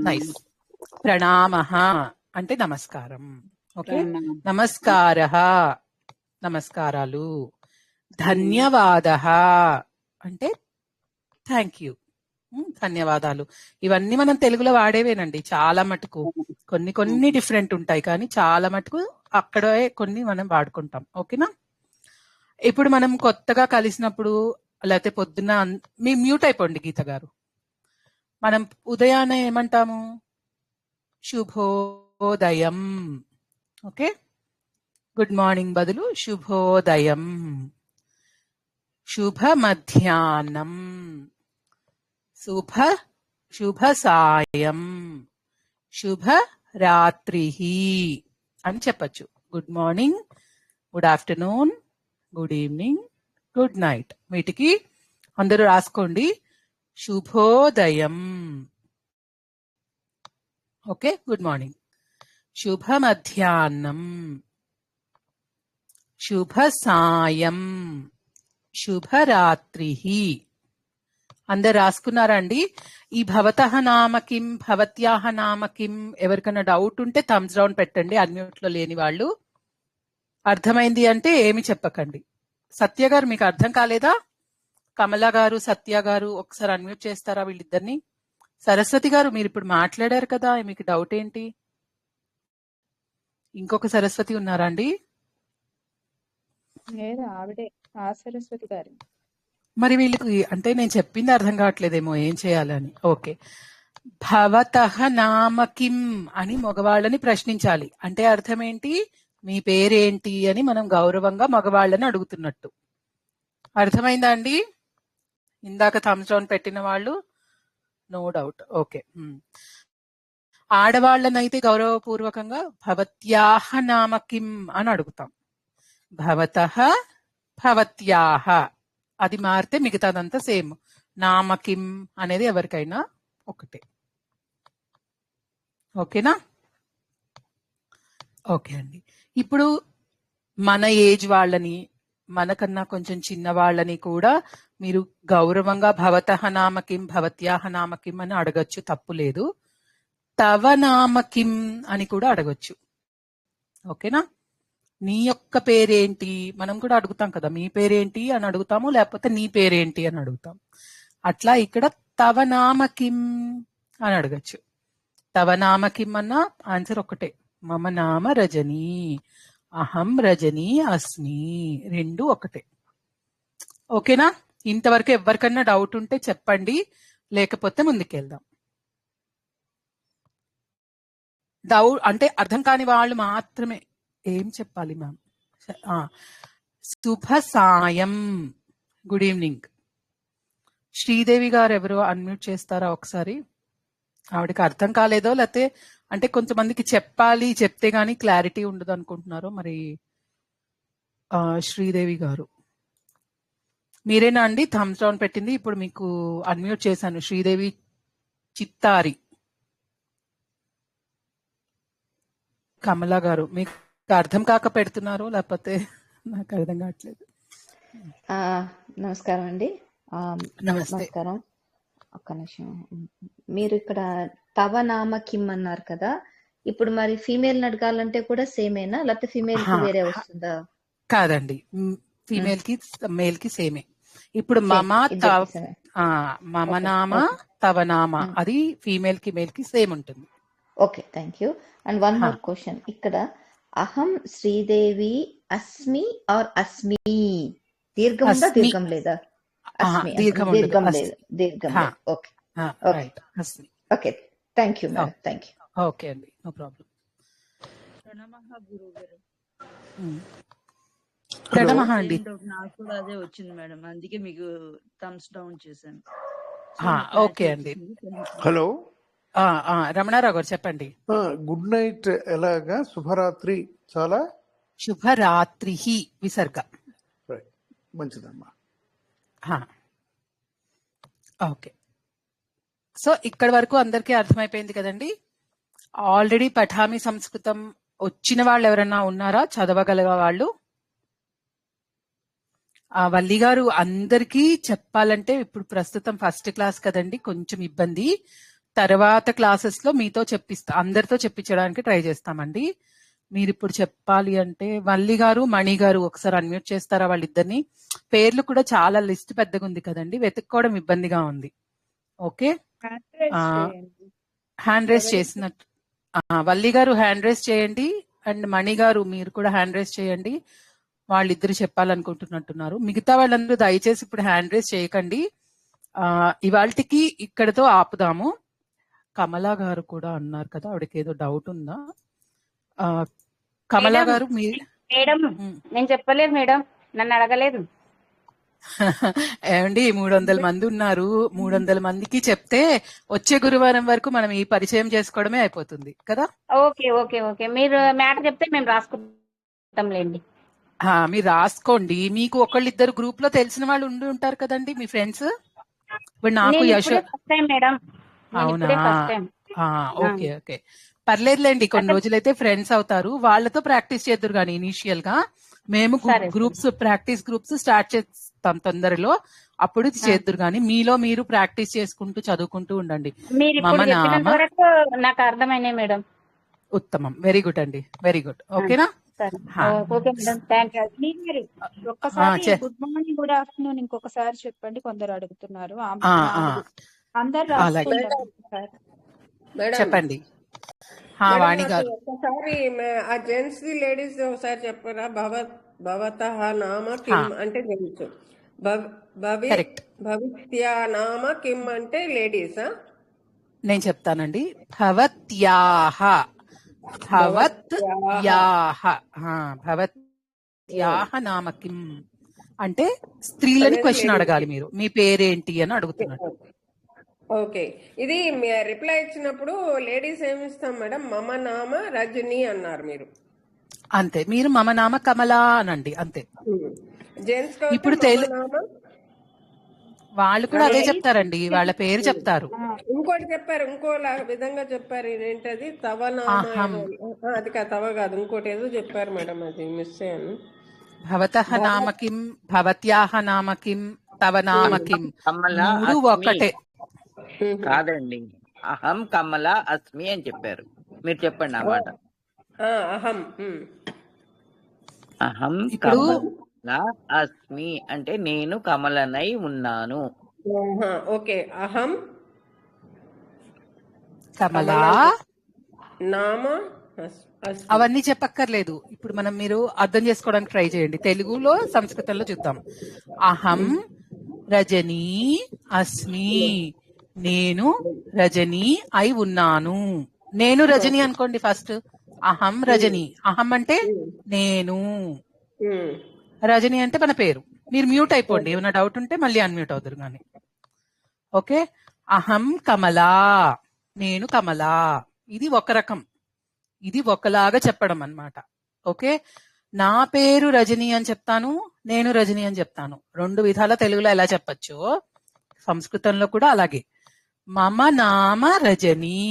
నైస్. ప్రణామః అంటే నమస్కారం. ఓకే, ప్రణామం. నమస్కారః నమస్కారాలు. ధన్యవాదః అంటే థ్యాంక్ యూ, ధన్యవాదాలు. ఇవన్నీ మనం తెలుగులో వాడేవేనండి చాలా మటుకు. కొన్ని కొన్ని డిఫరెంట్ ఉంటాయి కానీ చాలా మటుకు అక్కడే కొన్ని మనం వాడుకుంటాం. ఓకేనా? ఇప్పుడు మనం కొత్తగా కలిసినప్పుడు లేకపోతే పొద్దున్న మీ మ్యూట్ అయిపోండి గీత గారు. మనం ఉదయాన్నే ఏమంటాము? శుభోదయం. ఓకే, గుడ్ మార్నింగ్ బదులు శుభోదయం. శుభ మధ్యాహ్నం, శుభ సాయం, శుభ రాత్రి అని చెప్పచ్చు. Good morning, good afternoon, good evening, good night. వీటికి అందరూ రాసుకోండి. శుభోదయం. Okay, good morning. శుభ మధ్యాహ్నం, శుభ సాయం, శుభరాత్రి. అందరు రాసుకున్నారా అండి? ఈ భవతః నామ కిం, భవత్యాహ నామ కిం ఎవరికైనా డౌట్ ఉంటే థమ్స్ డౌన్ పెట్టండి, అన్మ్యూట్ లో లేని వాళ్ళు. అర్థమైంది అంటే ఏమి చెప్పకండి. సత్య గారు మీకు అర్థం కాలేదా? కమల గారు, సత్య గారు ఒకసారి అన్మ్యూట్ చేస్తారా వీళ్ళిద్దరిని? సరస్వతి గారు మీరు ఇప్పుడు మాట్లాడారు కదా, మీకు డౌట్ ఏంటి? ఇంకొక సరస్వతి ఉన్నారా అండి? లేదు, ఆవిడే ఆ సరస్వతి గారు. మరి వీళ్ళకి అంటే నేను చెప్పింది అర్థం కావట్లేదేమో, ఏం చేయాలని. ఓకే, భవతః నామ కిం అని మగవాళ్ళని ప్రశ్నించాలి. అంటే అర్థం ఏంటి? మీ పేరేంటి అని మనం గౌరవంగా మగవాళ్ళని అడుగుతున్నట్టు. అర్థమైందా అండి? ఇందాక థమ్స్ డౌన్ పెట్టిన వాళ్ళు నో డౌట్. ఓకే, ఆడవాళ్ళనైతే గౌరవపూర్వకంగా భవత్యాహ నామ కిం అని అడుగుతాం. భవతః, భవత్యాహ అది మారితే మిగతాదంతా సేమ్. నామ కిం అనేది ఎవరికైనా ఒకటే. ఓకేనా? ఓకే అండి. ఇప్పుడు మన ఏజ్ వాళ్ళని, మనకన్నా కొంచెం చిన్న వాళ్ళని కూడా మీరు గౌరవంగా భవతః నామ కిం, భవత్యాహ నామ కిం అని అడగచ్చు, తప్పు లేదు. తవ నామ కిం అని కూడా అడగచ్చు. ఓకేనా? నీ యొక్క పేరేంటి మనం కూడా అడుగుతాం కదా, మీ పేరేంటి అని అడుగుతాము, లేకపోతే నీ పేరేంటి అని అడుగుతాం. అట్లా ఇక్కడ తవ నామ కిం అని అడగచ్చు. తవ నామ కిం అన్న ఆన్సర్ ఒకటే, మమ నామ రజని, అహం రజని అస్మి, రెండు ఒకటే. ఓకేనా? ఇంతవరకు ఎవరికన్నా డౌట్ ఉంటే చెప్పండి, లేకపోతే ముందుకెళ్దాం. డౌట్ అంటే అర్థం కాని వాళ్ళు మాత్రమే ఏం చెప్పాలి మ్యామ్? శుభ సాయం, గుడ్ ఈవినింగ్. శ్రీదేవి గారు ఎవరో అన్మ్యూట్ చేస్తారా ఒకసారి? ఆవిడకి అర్థం కాలేదో లేకపోతే అంటే కొంతమందికి చెప్పాలి, చెప్తే గానీ క్లారిటీ ఉండదు అనుకుంటున్నారో మరి. శ్రీదేవి గారు మీరేనా అండి థమ్స్ డౌన్ పెట్టింది? ఇప్పుడు మీకు అన్మ్యూట్ చేశాను. శ్రీదేవి చిత్తారి. కమలా గారు మీకు అర్థం కాక పెడుతున్నారు, లేకపోతే నాకు అర్థం కావట్లేదు. నమస్కారం అండి. నమస్తే. నమస్కారం. ఒక్క నిమిషం. మీరు ఇక్కడ తవ నామ కిమ్ అన్నారు కదా, ఇప్పుడు మరి ఫీమేల్ అడగాలంటే కూడా సేమేనా, లేకపోతే ఫీమేల్ కి వేరే వస్తుందా? కాదండి, ఫీమేల్ కి మేల్ కి సేమే. ఇప్పుడు మమ మమ నామ తవ నామ అది ఫీమేల్ కి మేల్ కి సేమ్ ఉంటుంది. Okay, thank you. And one more question. ఇక్కడ అహం శ్రీదేవి అస్మి ఆర్ అస్మి, దీర్ఘం ఉందా దీర్ఘం లేదా? అస్మి, దీర్ఘం లేదు, దీర్ఘం లేదు. Okay okay, thank you madam, thank you. Okay అండి, నో ప్రాబ్లం. ప్రణమః అండి. నాకు కూడా అదే వచ్చింది మేడం, అందుకే మీకు థమ్స్ డౌన్ చేశాను. ఓకే అండి. హలో, రమణారావు గారు చెప్పండి. గుడ్ నైట్ ఎలాగా? శుభరాత్రి చాలా శుభరాత్రి విసర్గ. మంచిదమ్మా. ఓకే, సో ఇక్కడ వరకు అందరికీ అర్థమైపోయింది కదండి. ఆల్రెడీ పఠామి సంస్కృతం వచ్చిన వాళ్ళు ఎవరన్నా ఉన్నారా చదవగల వాళ్ళు? వల్లి గారు అందరికీ చెప్పాలంటే ఇప్పుడు ప్రస్తుతం ఫస్ట్ క్లాస్ కదండి, కొంచెం ఇబ్బంది. తర్వాత క్లాసెస్ లో మీతో అందరితో చెప్పించడానికి ట్రై చేస్తామండి. మీరు ఇప్పుడు చెప్పాలి అంటే వల్లి గారు, మణి గారు ఒకసారి అన్మ్యూట్ చేస్తారా? వాళ్ళిద్దరిని పేర్లు కూడా చాలా లిస్ట్ పెద్దగా ఉంది కదండి, వెతుక్కోవడం ఇబ్బందిగా ఉంది. ఓకే, హ్యాండ్ రైస్ చేసినట్టు వల్లి గారు హ్యాండ్ రైస్ చేయండి, అండ్ మణి గారు మీరు కూడా హ్యాండ్ రైస్ చేయండి. వాళ్ళిద్దరు చెప్పాలనుకుంటున్నట్టున్నారు. మిగతా వాళ్ళందరూ దయచేసి ఇప్పుడు హ్యాండ్ రైస్ చేయకండి. ఇవాళకి ఇక్కడతో ఆపుదాము. కమలా గారు కూడా అన్నారు కదా, ఆవిడకి ఏదో డౌట్ ఉందా? కమలా గారు మేడం నేను చెప్పలేదు మేడం, నన్ను అడగలేదు. ఏమండి 300 మంది ఉన్నారు, 300 మందికి చెప్తే వచ్చే గురువారం వరకు మనం ఈ పరిచయం చేసుకోవడమే అయిపోతుంది కదా. ఓకే ఓకే ఓకే, మీరు మ్యాటర్ చెప్తే మేము రాసుకుంటాంలేండి. మీరు రాసుకోండి. మీకు ఒకళ్ళిద్దరు గ్రూప్ లో తెలిసిన వాళ్ళు ఉండి ఉంటారు కదండి మీ ఫ్రెండ్స్. ఇప్పుడు నాకు మేడం. అవునా, ఓకే ఓకే, పర్లేదులేండి. కొన్ని రోజులైతే ఫ్రెండ్స్ అవుతారు, వాళ్ళతో ప్రాక్టీస్ చేద్దరు కానీ ఇనీషియల్ గా మేము గ్రూప్స్ ప్రాక్టీస్ గ్రూప్స్ స్టార్ట్ చేస్తాం తొందరలో, అప్పుడు చేద్దరు కానీ మీలో మీరు ప్రాక్టీస్ చేసుకుంటూ చదువుకుంటూ ఉండండి. నాకు అర్థమైనాయి మేడం. ఉత్తమం, వెరీ గుడ్ అండి, వెరీ గుడ్. ఓకేనా? ఒక్కసారి గుడ్ మార్నింగ్, గుడ్ ఆఫ్టర్నూన్ ఇంకొకసారి చెప్పండి, కొందరు అడుగుతున్నారు. అందరు చెప్పండి. వాణి గారు ఒకసారి ఆ జెంట్స్ ది లేడీస్ ఒకసారి చెప్పరా? భవతః నామ కిం అంటే జెంట్స్, భవిత్యా నామ కిం అంటే లేడీసా? నేను చెప్తానండి. భవత్యాహ నామ కిం అంటే స్త్రీలని క్వశ్చన్ అడగాలి మీరు. మీ పేరేంటి అని అడుగుతున్నట్టు. ఓకే, ఇది రిప్లై ఇచ్చినప్పుడు లేడీస్ ఏమి ఇస్తాం మేడం? మమ నామ రజని అన్నారు మీరు, అంతే. మీరు మమ నామ కమలా అనండి, అంతే. జెంట్స్ ఇప్పుడు వాళ్ళు కూడా అదే చెప్తారండి, వాళ్ళ పేరు చెప్తారు. ఇంకోటి చెప్పారు, ఇంకో విధంగా చెప్పారు. ఏంటది? తవ నామ, అది తవ కాదు, ఇంకోటి ఏదో చెప్పారు మేడం, అది మిస్ అయ్యాను. భవతః నామ కిం, భవత్యాహ నామ కిం, తవ నామ కిం, మూడు ఒక్కటే కాదండి. అహం కమలా అస్మి అని చెప్పారు, మీరు చెప్పండి ఆ మాట. అహం కమలా అస్మి అంటే నేను కమలనై ఉన్నాను. ఓకే, అహం కమలా నామ. అవన్నీ చెప్పక్కర్లేదు, ఇప్పుడు మీరు అర్థం చేసుకోవడానికి ట్రై చేయండి. తెలుగులో సంస్కృతంలో చూద్దాం. అహం రజనీ అస్మి, నేను రజనీ అయి ఉన్నాను. నేను రజనీ అనుకోండి ఫస్ట్. అహం రజనీ, అహం అంటే నేను, రజనీ అంటే మన పేరు. మీరు మ్యూట్ అయిపోండి, ఏమైనా డౌట్ ఉంటే మళ్ళీ అన్మ్యూట్ అవుతారు కానీ. ఓకే, అహం కమలా, నేను కమలా. ఇది ఒక రకం, ఇది ఒకలాగా చెప్పడం అన్నమాట. ఓకే, నా పేరు రజనీ అని చెప్తాను, నేను రజనీ అని చెప్తాను. రెండు విధాల తెలుగులో ఎలా చెప్పచ్చు, సంస్కృతంలో కూడా అలాగే. మమ నామ రజనీ,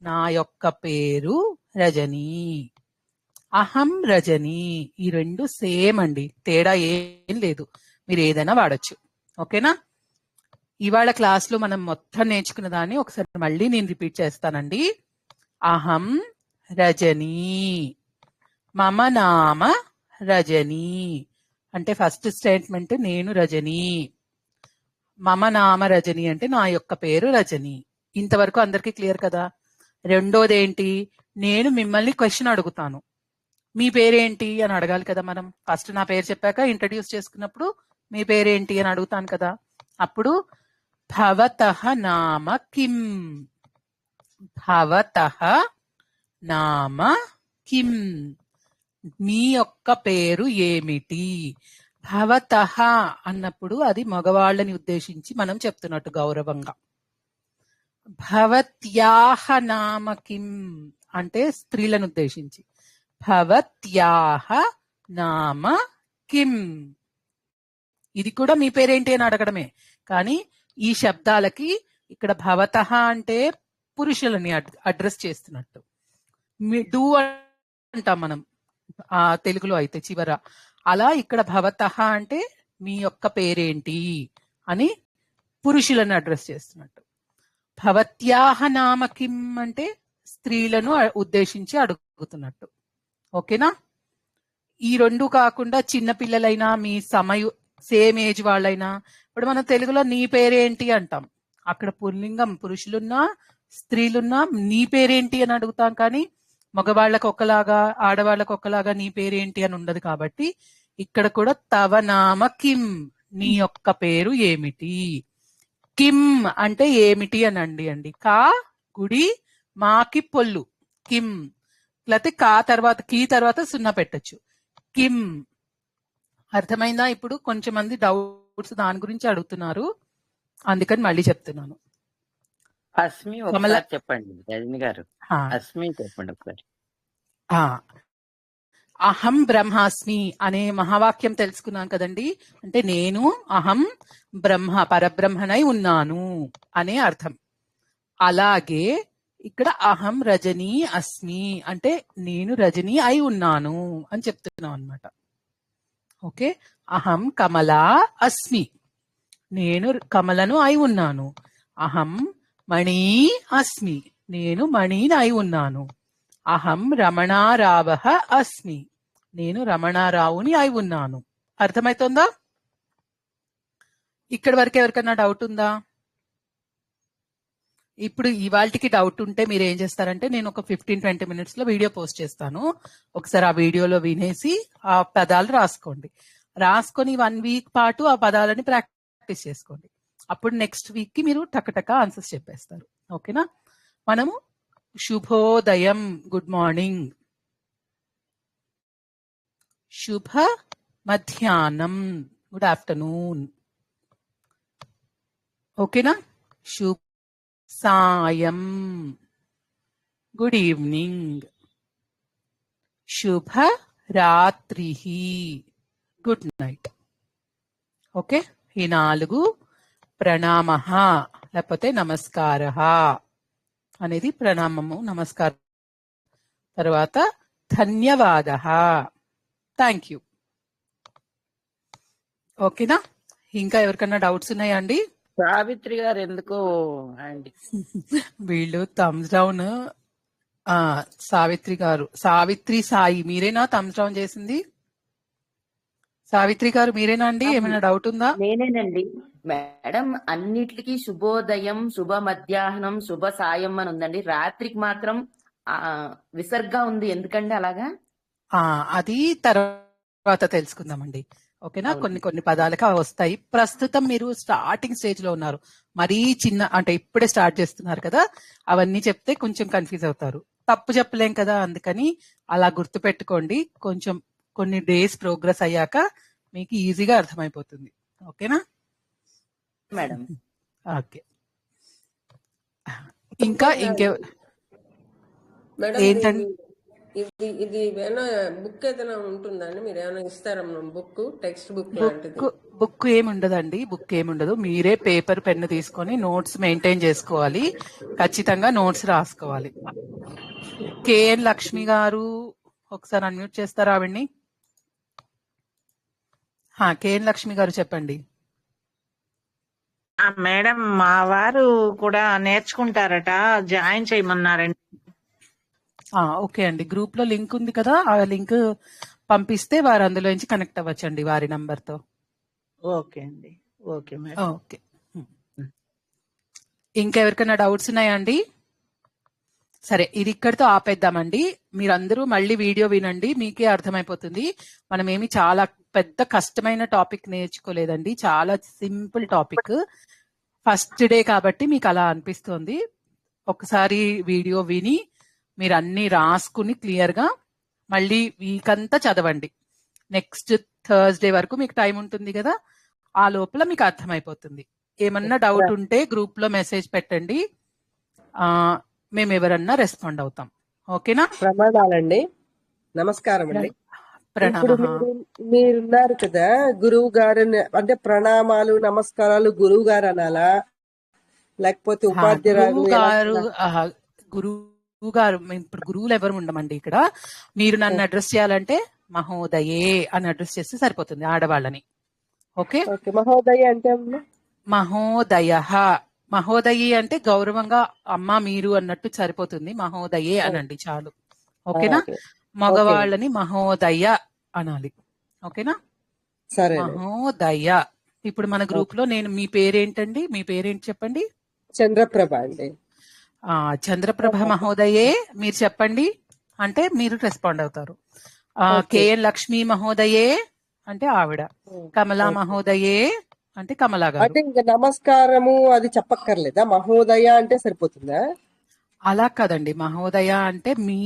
నా యొక్క పేరు రజనీ. అహం రజనీ, ఈ రెండు సేమ్ అండి, తేడా ఏం లేదు. మీరు ఏదైనా వాడచ్చు. ఓకేనా? ఇవాళ క్లాస్ లో మనం మొత్తం నేర్చుకున్న దాన్ని ఒకసారి మళ్ళీ నేను రిపీట్ చేస్తానండి. అహం రజనీ, మమ నామ రజనీ అంటే ఫస్ట్ స్టేట్మెంట్ నేను రజనీ. మమ నామ రజనీ అంటే నా యొక్క పేరు రజనీ. ఇంతవరకు అందరికీ క్లియర్ కదా? రెండోది ఏంటి, నేను మిమ్మల్ని క్వశ్చన్ అడుగుతాను, మీ పేరేంటి అని అడగాలి కదా మనం. ఫస్ట్ నా పేరు చెప్పాక ఇంట్రడ్యూస్ చేసుకున్నప్పుడు మీ పేరేంటి అని అడుగుతాను కదా. అప్పుడు భవతః నామ కిం, భవతః నామ కిం, మీ యొక్క పేరు ఏమిటి. భవతః అన్నప్పుడు అది మగవాళ్ళని ఉద్దేశించి మనం చెప్తున్నట్టు గౌరవంగా. భవత్యాహ నామ కిం అంటే స్త్రీలను ఉద్దేశించి. భవత్యాహ నామ కిం, ఇది కూడా మీ పేరేంటి అని అడగడమే. కానీ ఈ శబ్దాలకి ఇక్కడ భవతః అంటే పురుషులని అడ్రస్ చేస్తున్నట్టు, డూ అంటాం మనం తెలుగులో అయితే చివర. అలా ఇక్కడ భవతః అంటే మీ యొక్క పేరేంటి అని పురుషులను అడ్రస్ చేస్తున్నట్టు. భవత్యాహ నామ కిం అంటే స్త్రీలను ఉద్దేశించి అడుగుతున్నట్టు. ఓకేనా? ఈ రెండు కాకుండా చిన్న పిల్లలైనా మీ సేమ్ ఏజ్ వాళ్ళైనా, ఇప్పుడు మన తెలుగులో నీ పేరేంటి అంటాం, అక్కడ పుల్లింగం పురుషులున్నా స్త్రీలున్నా నీ పేరేంటి అని అడుగుతాం. కానీ మగవాళ్ళకు ఒకలాగా ఆడవాళ్ళకు ఒకలాగా నీ పేరేంటి అని ఉండదు. కాబట్టి ఇక్కడ కూడా తవ నామ కిం, నీ యొక్క పేరు ఏమిటి. కిం అంటే ఏమిటి అని అండి. కా గుడి, మాకి పొల్లు, కిం. లేకపోతే కా తర్వాత కీ తర్వాత సున్నా పెట్టచ్చు. కిం. అర్థమైందా? ఇప్పుడు కొంచెం మంది డౌట్స్ దాని గురించి అడుగుతున్నారు, అందుకని మళ్ళీ చెప్తున్నాను. అస్మి ఒకసారి చెప్పండి రజని గారు. అస్మి చెప్పండి ఒకసారి. అహం బ్రహ్మాస్మి అనే మహావాక్యం తెలుసుకున్నాం కదండి. అంటే నేను అహం బ్రహ్మ పరబ్రహ్మనై ఉన్నాను అనే అర్థం. అలాగే ఇక్కడ అహం రజని అస్మి అంటే నేను రజని అయి ఉన్నాను అని చెప్తున్నాం అన్నమాట. ఓకే. అహం కమలా అస్మి, నేను కమలను అయి ఉన్నాను. అహం మణి అస్మి, నేను మణిని అయి ఉన్నాను. అహం రమణారావ అస్మి, నేను రమణారావుని అయి ఉన్నాను. అర్థమవుతుందా? ఇక్కడి వరకు ఎవరికైనా డౌట్ ఉందా? ఇప్పుడు ఇవాళకి డౌట్ ఉంటే మీరు ఏం చేస్తారంటే, నేను ఒక 15-20 minutes లో వీడియో పోస్ట్ చేస్తాను. ఒకసారి ఆ వీడియోలో వినేసి ఆ పదాలు రాసుకోండి. రాసుకొని 1 week పాటు ఆ పదాలని ప్రాక్టీస్ చేసుకోండి. అప్పుడు నెక్స్ట్ వీక్ కి మీరు టకటక ఆన్సర్స్ చెప్పేస్తారు. ఓకేనా? మనము శుభోదయం, గుడ్ మార్నింగ్, శుభ మధ్యాహ్నం, గుడ్ ఆఫ్టర్నూన్. ఓకేనా? శుభ సాయం, గుడ్ ఈవినింగ్. శుభ రాత్రి, గుడ్ నైట్. ఓకే. ఈ 4 ప్రణామ లేకపోతే నమస్కార అనేది ప్రణామము, నమస్కారం. తర్వాత ధన్యవాద, థ్యాంక్ యూ. ఓకేనా? ఇంకా ఎవరికన్నా డౌట్స్ ఉన్నాయా అండి? సావిత్రి గారు ఎందుకో అండి వీళ్ళు థమ్స్ డౌన్. సావిత్రి గారు, సావిత్రి సాయి, మీరేనా థమ్స్ డౌన్ చేసింది? సావిత్రి గారు మీరేనా అండి? ఏమైనా డౌట్ ఉందా? నేనేనండి మేడం. అన్నిటికి శుభోదయం, శుభ మధ్యాహ్నం, శుభ సాయం అని ఉందండి. రాత్రికి మాత్రం విసర్గా ఉంది, ఎందుకండి అలాగా? అది తర్వాత తెలుసుకుందామండి. ఓకేనా? కొన్ని పదాలకు అవి వస్తాయి. ప్రస్తుతం మీరు స్టార్టింగ్ స్టేజ్ లో ఉన్నారు, మరీ చిన్న అంటే ఇప్పుడే స్టార్ట్ చేస్తున్నారు కదా, అవన్నీ చెప్తే కొంచెం కన్ఫ్యూజ్ అవుతారు. తప్పు చెప్పలేం కదా, అందుకని అలా గుర్తు పెట్టుకోండి. కొంచెం కొన్ని డేస్ ప్రోగ్రెస్ అయ్యాక మీకు ఈజీగా అర్థమైపోతుంది. ఓకేనా మేడం? ఓకే. ఇంకా ఏంటండి? ఇది ఏమైనా బుక్ ఏదైనా ఉంటుందండి? మీరు ఏమైనా ఇస్తారా బుక్, టెక్స్ట్ బుక్ లాంటిది? బుక్ ఏముండదండి, బుక్ ఏముండదు. మీరే పేపర్ పెన్ను తీసుకొని నోట్స్ మెయింటైన్ చేసుకోవాలి. ఖచ్చితంగా నోట్స్ రాసుకోవాలి. కేఎన్ లక్ష్మి గారు ఒకసారి అన్మ్యూట్ చేస్తారా ఆవిడ్ని? కేఎన్ లక్ష్మి గారు చెప్పండి. మేడం, మా వారు కూడా నేర్చుకుంటారట, జాయిన్ చేయమన్నారండి. ఓకే అండి. గ్రూప్ లో లింక్ ఉంది కదా, ఆ లింక్ పంపిస్తే వారు అందులో నుంచి కనెక్ట్ అవ్వచ్చండి వారి నంబర్ తో. ఓకే అండి. Okay madam. ఓకే. ఇంకెవరికైనా డౌట్స్ ఉన్నాయా అండి? సరే, ఇది ఇక్కడితో ఆపేద్దామండి. మీరందరూ మళ్ళీ వీడియో వినండి, మీకే అర్థమైపోతుంది. మనం ఏమి చాలా పెద్ద కష్టమైన టాపిక్ నేర్చుకోలేదండి, చాలా సింపుల్ టాపిక్. ఫస్ట్ డే కాబట్టి మీకు అలా అనిపిస్తుంది. ఒకసారి వీడియో విని మీరు అన్ని రాసుకుని క్లియర్ గా మళ్ళీ వీక్ అంతా చదవండి. నెక్స్ట్ థర్స్డే వరకు మీకు టైం ఉంటుంది కదా, ఆ లోపల మీకు అర్థమైపోతుంది. ఏమన్నా డౌట్ ఉంటే గ్రూప్ లో మెసేజ్ పెట్టండి, మేము ఎవరన్నా రెస్పాండ్ అవుతాం. ఓకేనా? ప్రమాణాలండి. నమస్కారం అండి. ఇప్పుడు మీరున్నారు కదా గురువు గారు, అంటే ప్రణామాలు నమస్కారాలు గురువు గారు అనాలా లేకపోతే ఉపాధ్యాయులు? గురువు గురువు గారు, ఇప్పుడు గురువులు ఎవరు ఉండమండి ఇక్కడ. మీరు నన్ను అడ్రస్ చేయాలంటే మహోదయే అని అడ్రస్ చేస్తే సరిపోతుంది ఆడవాళ్ళని. ఓకే, మహోదయ అంటే మహోదయ, మహోదయి అంటే గౌరవంగా అమ్మ మీరు అన్నట్టు సరిపోతుంది. మహోదయే అనండి చాలు. ఓకేనా? మగవాళ్ళని మహోదయ అనాలి. ఓకేనా? సరే, మహోదయ. ఇప్పుడు మన గ్రూప్ లో నేను, మీ పేరేంటండి? మీ పేరేంటి చెప్పండి. చంద్రప్రభ అండి. చంద్రప్రభ మహోదయే మీరు చెప్పండి అంటే మీరు రెస్పాండ్ అవుతారు. కేఎన్ లక్ష్మీ మహోదయే అంటే ఆవిడ. కమలా మహోదయే అంటే కమలా గారు. అంటే ఇంకా నమస్కారము అది చెప్పక్కర్లేదా? మహోదయ అంటే సరిపోతుందా? అలా కదండి, మహోదయ అంటే మీ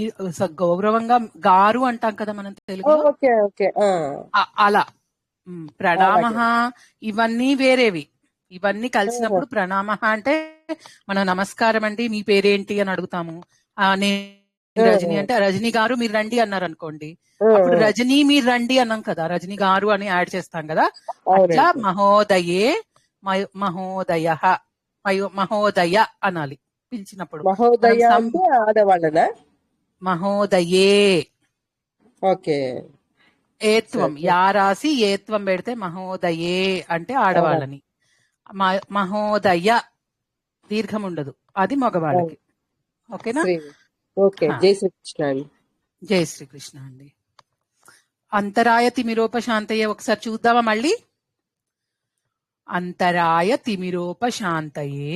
గౌరవంగా గారు అంటాం కదా మనం తెలుగులో. ఓకే ఓకే, అలా. ప్రణామ ఇవన్నీ వేరేవి. ఇవన్నీ కలిసినప్పుడు ప్రణామ అంటే మనం నమస్కారం అండి మీ పేరేంటి అని అడుగుతాము. నేను రజని అంటే రజని గారు మీరు రండి అన్నారు అనుకోండి, అప్పుడు రజని మీరు రండి అన్నాం కదా, రజని గారు అని యాడ్ చేస్తాం కదా. అట్లా మహోదయే, మహోదయ, మహోదయ అనాలి పిలిచినప్పుడు. మహోదయ అంటే ఆడవాళ్ళనా? మహోదయే. ఓకే, ఏత్వం యా రాసి ఏత్వం పెడితే మహోదయే అంటే ఆడవాళ్ళని. మహోదయ దీర్ఘం ఉండదు, అది మగవాళ్ళకి. ఓకేనా? ఓకే, జై శ్రీకృష్ణ అండి. జై శ్రీకృష్ణ అండి. అంతరాయ తిమిరోపశాంతయే ఒకసారి చూద్దామా మళ్ళీ. అంతరాయ తిమిరోపశాంతయే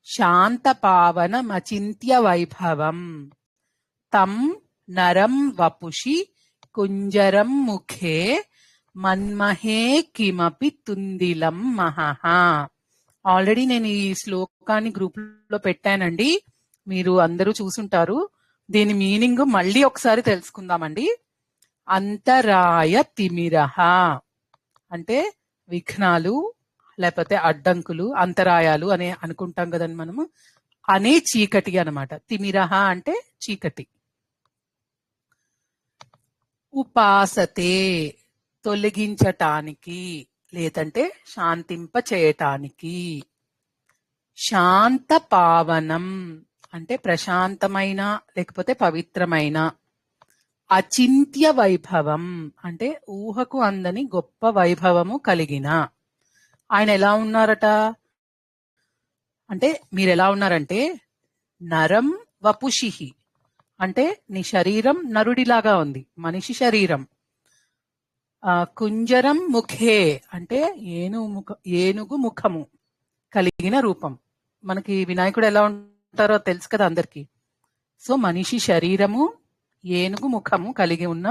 శాంత పావనమచింత్య వైభవం తం నరం వపుషి కుంజరం ముఖే మన్మహే కిమపి తుందిలం మహః. ఆల్రెడీ నేను ఈ శ్లోకాన్ని గ్రూప్ లో పెట్టానండి, మీరు అందరూ చూసుంటారు. దీని మీనింగ్ మళ్ళీ ఒకసారి తెలుసుకుందామండి. అంతరాయ తిమిరః అంటే విఘ్నాలు లేకపోతే అడ్డంకులు, అంతరాయాలు అనే అనుకుంటాం కదండి మనము. అనే చీకటి అన్నమాట. తిమిరః అంటే చీకటి. ఉపాసతే తొలగించటానికి లేదంటే శాంతింప చేయటానికి. శాంత పావనం అంటే ప్రశాంతమైన లేకపోతే పవిత్రమైన. అచింత్య వైభవం అంటే ఊహకు అందని గొప్ప వైభవము కలిగిన. ఆయన ఎలా ఉన్నారట అంటే, మీరు ఎలా ఉన్నారంటే నరం వపుషిహి అంటే నీ శరీరం నరుడిలాగా ఉంది, మనిషి శరీరం. కుంజరం ముఖే అంటే ఏనుగు ముఖము కలిగిన రూపం. మనకి వినాయకుడు ఎలా ఉంటారో తెలుసు కదా అందరికి. సో మనిషి శరీరము, ఏనుగు ముఖము కలిగి ఉన్న,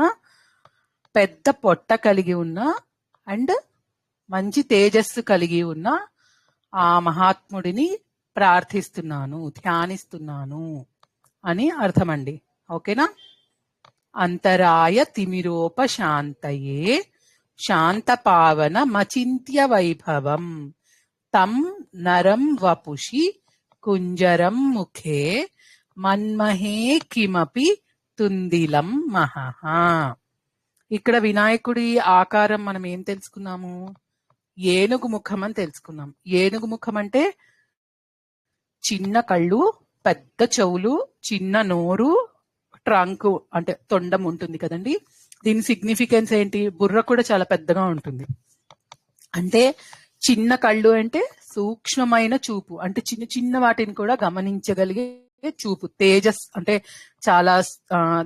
పెద్ద పొట్ట కలిగి ఉన్న, అండ్ మంచి తేజస్సు కలిగి ఉన్న ఆ మహాత్ముడిని ప్రార్థిస్తున్నాను, ధ్యానిస్తున్నాను అని అర్థమండి. ఓకేనా? అంతరాయ తిమిరోపశాంతయే శాంత పావన మచింత్య వైభవం తం నరం వపుషి కుంజరం ముఖే మన్మహే కిమపి తుందిలం మహః. ఇక్కడ వినాయకుడి ఆకారం మనం ఏం తెలుసుకున్నాము? ఏనుగు ముఖం అని తెలుసుకున్నాం. ఏనుగు ముఖం అంటే చిన్న కళ్ళు, పెద్ద చెవులు, చిన్న నోరు, ట్రంక్ అంటే తొండం ఉంటుంది కదండి. దీని సిగ్నిఫికెన్స్ ఏంటి? బుర్ర కూడా చాలా పెద్దగా ఉంటుంది. అంటే చిన్న కళ్ళు అంటే సూక్ష్మమైన చూపు, అంటే చిన్న చిన్న వాటిని కూడా గమనించగలిగే చూపు. తేజస్ అంటే చాలా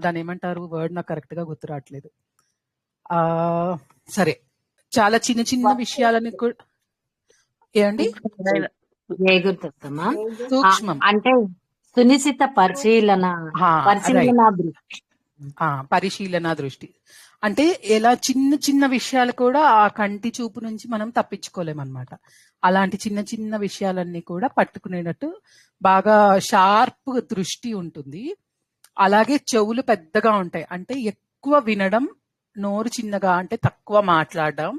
దాని ఏమంటారు, వర్డ్ నాకు కరెక్ట్ గా గుర్తు రావట్లేదు. సరే, చాలా చిన్న చిన్న విషయాలని కూడా ఏమండి సూక్ష్మం అంటే సునిశిత పరిశీలన దృష్టి. అంటే ఎలా చిన్న చిన్న విషయాలు కూడా ఆ కంటి చూపు నుంచి మనం తప్పించుకోలేమన్నమాట. అలాంటి చిన్న చిన్న విషయాలన్నీ కూడా పట్టుకునేటట్టు బాగా షార్ప్ దృష్టి ఉంటుంది. అలాగే చెవులు పెద్దగా ఉంటాయి, అంటే ఎక్కువ వినడం. నోరు చిన్నగా అంటే తక్కువ మాట్లాడడం.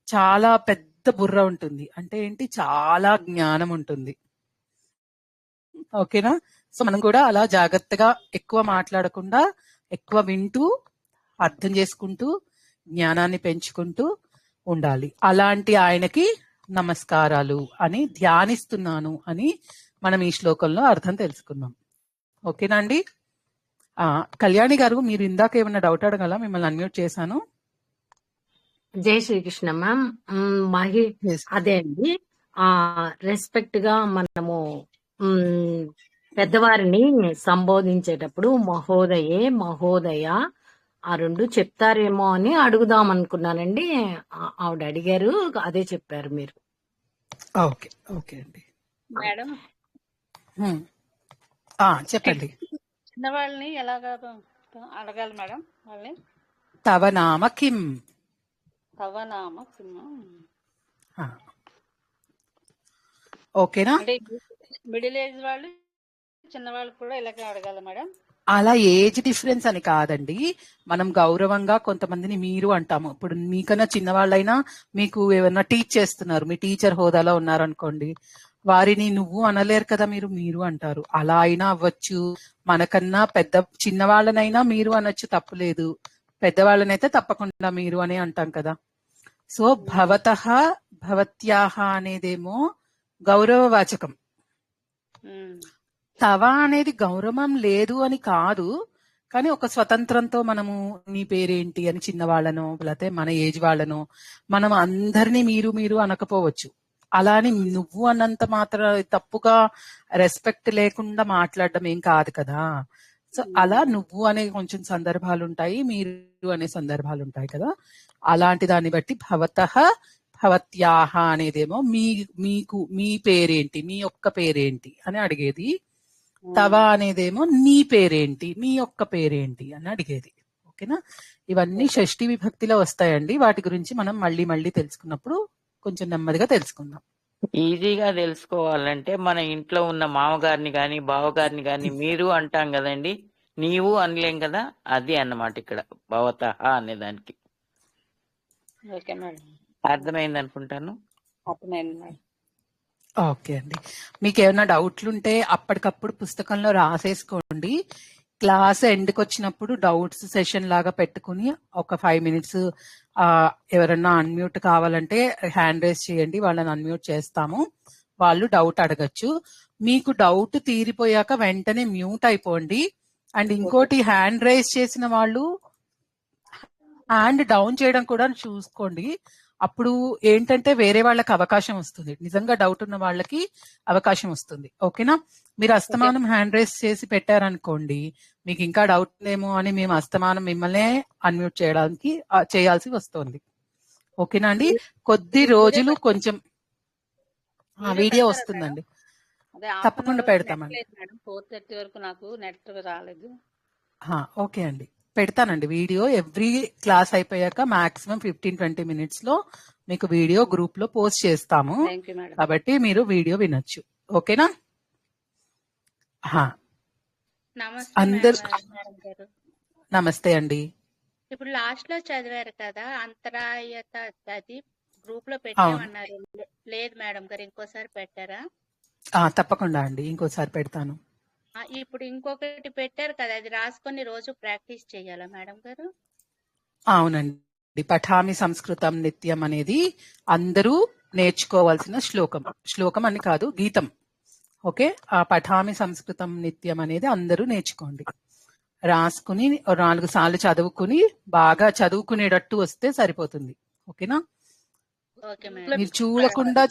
చాలా పెద్ద బుర్ర ఉంటుంది, అంటే ఏంటి, చాలా జ్ఞానం ఉంటుంది. ఓకేనా? సో మనం కూడా అలా జాగ్రత్తగా ఎక్కువ మాట్లాడకుండా ఎక్కువ వింటూ అర్థం చేసుకుంటూ జ్ఞానాన్ని పెంచుకుంటూ ఉండాలి. అలాంటి ఆయనకి నమస్కారాలు అని, ధ్యానిస్తున్నాను అని మనం ఈ శ్లోకంలో అర్థం తెలుసుకున్నాం. ఓకేనా అండి? కళ్యాణి గారు, మీరు ఇందాక ఏమన్నా డౌట్ అడగల? మిమ్మల్ని అన్మ్యూట్ చేశాను. జై శ్రీకృష్ణ మ్యామ్. అదే అండి, రెస్పెక్ట్ గా మనము పెద్దవారిని సంబోధించేటప్పుడు మహోదయే, మహోదయ ఆ రెండు చెప్తారేమో అని అడుగుదాం అనుకున్నానండి. ఆవిడ అడిగారు, అదే చెప్పారు మీరు. ఓకే ఓకే అండి. మేడం చెప్పండి. చిన్నవాళ్ళని ఎలాగా అడగాలి మేడం? వాళ్ళని తవ నామ కిం? తవనామ ఓకేనా? అంటే మిడిల్ ఏజ్ వాళ్ళు చిన్నవాళ్ళు కూడా ఇలాగే అడగాలి మేడం? అలా ఏజ్ డిఫరెన్స్ అని కాదండి, మనం గౌరవంగా కొంతమందిని మీరు అంటాము. ఇప్పుడు మీకన్నా చిన్నవాళ్ళైనా మీకు ఏమన్నా టీచ్ చేస్తున్నారు, మీ టీచర్ హోదాలో ఉన్నారనుకోండి, వారిని నువ్వు అనలేరు కదా, మీరు అంటారు. అలా అయినా అవ్వచ్చు. మనకన్నా చిన్నవాళ్ళనైనా మీరు అనొచ్చు, తప్పులేదు. పెద్దవాళ్ళనైతే తప్పకుండా మీరు అని అంటాం కదా. సో భవతః, భవత్యాహ అనేదేమో గౌరవవాచకం. తవ అనేది గౌరవం లేదు అని కాదు, కానీ ఒక స్వతంత్రంతో మనము నీ పేరేంటి అని చిన్నవాళ్ళనో లేకపోతే మన ఏజ్ వాళ్ళనో మనం అందరినీ మీరు అనకపోవచ్చు. అలా అని నువ్వు అన్నంత మాత్రం తప్పుగా రెస్పెక్ట్ లేకుండా మాట్లాడడం ఏం కాదు కదా. సో అలా నువ్వు అనే కొంచెం సందర్భాలు ఉంటాయి, మీరు అనే సందర్భాలు ఉంటాయి కదా. అలాంటి దాన్ని బట్టి భవతః, భవత్యాహ అనేదేమో మీకు మీ పేరేంటి, మీ యొక్క పేరేంటి అని అడిగేది. తవ అనేదేమో నీ పేరేంటి, మీ యొక్క పేరేంటి అని అడిగేది. ఓకేనా? ఇవన్నీ షష్ఠి విభక్తిలో వస్తాయండి. వాటి గురించి మనం మళ్ళీ తెలుసుకున్నప్పుడు కొంచెం నెమ్మదిగా తెలుసుకుందాం. ఈజీగా తెలుసుకోవాలంటే మన ఇంట్లో ఉన్న మామగారిని గాని బావగారిని గాని మీరు అంటాం కదండి, నీవు అనలేం కదా. అది అన్నమాట ఇక్కడ భవతః అనే దానికి. ఓకే మేడం, అర్థమైంది అనుకుంటాను. అర్థమైంది మేడం. ఓకే అండి. మీకు ఏమైనా డౌట్లు ఉంటే అప్పటికప్పుడు పుస్తకంలో రాసేసుకోండి. క్లాస్ ఎండ్కి వచ్చినప్పుడు డౌట్స్ సెషన్ లాగా పెట్టుకుని ఒక 5 minutes ఎవరన్నా అన్మ్యూట్ కావాలంటే హ్యాండ్ రేస్ చేయండి, వాళ్ళని అన్మ్యూట్ చేస్తాము. వాళ్ళు డౌట్ అడగచ్చు. మీకు డౌట్ తీరిపోయాక వెంటనే మ్యూట్ అయిపోండి. అండ్ ఇంకోటి, హ్యాండ్ రేస్ చేసిన వాళ్ళు హ్యాండ్ డౌన్ చేయడం కూడా చూసుకోండి. అప్పుడు ఏంటంటే వేరే వాళ్ళకి అవకాశం వస్తుంది, నిజంగా డౌట్ ఉన్న వాళ్ళకి అవకాశం వస్తుంది. ఓకేనా? మీరు అస్తమానం హ్యాండ్ రేస్ చేసి పెట్టారనుకోండి, మీకు ఇంకా డౌట్ ఏమో అని మేము అస్తమానం మిమ్మల్ని అన్మ్యూట్ చేయాల్సి వస్తుంది. ఓకేనా అండి? కొద్ది రోజులు కొంచెం వీడియో వస్తుందండి, తప్పకుండా పెడతామండి. 4:30 వరకు నాకు నెట్ రాలేదు. ఓకే అండి, పెడతానండి వీడియో. ఎవ్రీ క్లాస్ అయిపోయాక మాక్సిమం 15-20 minutes లో మీకు వీడియో గ్రూప్ లో పోస్ట్ చేస్తాము, కాబట్టి మీరు వీడియో వినొచ్చు. ఓకేనా? అందరు నమస్తే అండి. ఇప్పుడు లాస్ట్ లో చదివారు కదా, అంతరాయత, అది గ్రూప్ లో పెట్టామన్నారు. లేదు మేడం గారు, ఇంకోసారి పెట్టారా? తప్పకుండా అండి, ఇంకోసారి పెడతాను. ఇప్పుడు ఇంకొకటి పెట్టారు కదా, అది రాసుకొని రోజు ప్రాక్టీస్ చేయాలా మేడం గారు? అవునండి, పఠామి సంస్కృతం నిత్యం అనేది అందరూ నేర్చుకోవాల్సిన శ్లోకం అని కాదు, గీతం. ఓకే, ఆ పఠామి సంస్కృతం నిత్యం అనేది అందరూ నేర్చుకోండి. రాసుకుని 4 సార్లు చదువుకుని బాగా చదువుకునేటట్టు వస్తే సరిపోతుంది. ఓకేనా? మీరు చూడకుండా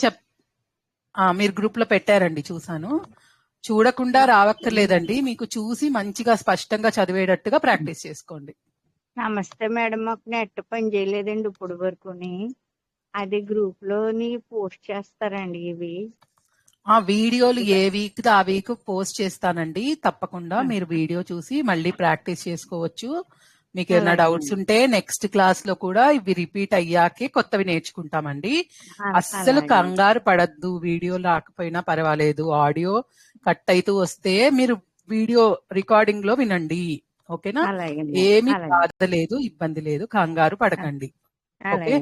మీరు గ్రూప్ లో పెట్టారండి, చూసాను. చూడకుండా రావక్కర్లేదండి, మీకు చూసి మంచిగా స్పష్టంగా చదివేటట్టుగా ప్రాక్టీస్ చేసుకోండి. నమస్తే మేడం, మాకు నెట్ పని చేయలేదండి ఇప్పుడు వరకుని. అది గ్రూప్ లోని పోస్ట్ చేస్తారండి ఇవి? వీడియోలు ఏ వీక్ ఆ వీక్ పోస్ట్ చేస్తానండి, తప్పకుండా మీరు వీడియో చూసి మళ్ళీ ప్రాక్టీస్ చేసుకోవచ్చు. మీకు ఏమైనా డౌట్స్ ఉంటే నెక్స్ట్ క్లాస్ లో కూడా ఇవి రిపీట్ అయ్యాకే కొత్తవి నేర్చుకుంటామండి. అస్సలు కంగారు పడద్దు, వీడియో రాకపోయినా పర్వాలేదు, ఆడియో కట్ అవుతూ వస్తే మీరు వీడియో రికార్డింగ్ లో వినండి. ఓకేనా? ఏమి బాధ లేదు, ఇబ్బంది లేదు, కంగారు పడకండి. ఓకే,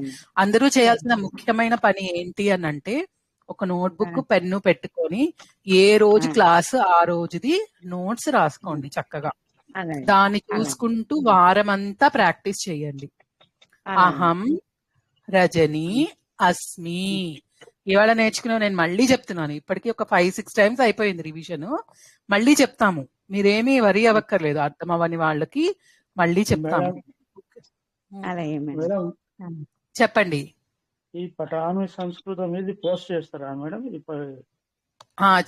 అందరూ చేయాల్సిన ముఖ్యమైన పని ఏంటి అని అంటే, ఒక నోట్బుక్ పెన్ను పెట్టుకొని ఏ రోజు క్లాస్ ఆ రోజుది నోట్స్ రాసుకోండి చక్కగా. దాన్ని చూసుకుంటూ వారమంతా ప్రాక్టీస్ చేయండి. అహం రజని అస్మి. ఇవాళ నేర్చుకున్నా, నేను మళ్ళీ చెప్తున్నాను, ఇప్పటికీ ఒక 5-6 times అయిపోయింది రివిజన్. మళ్ళీ చెప్తాము, మీరేమీ వరి అవ్వక్కర్లేదు. అర్థం అవ్వని వాళ్ళకి మళ్ళీ చెప్తాము. మేడం అలాగే మేడం. మేడం చెప్పండి. ఈ పటామి సంస్కృతం ఇది పోస్ట్ చేస్తారా మేడం?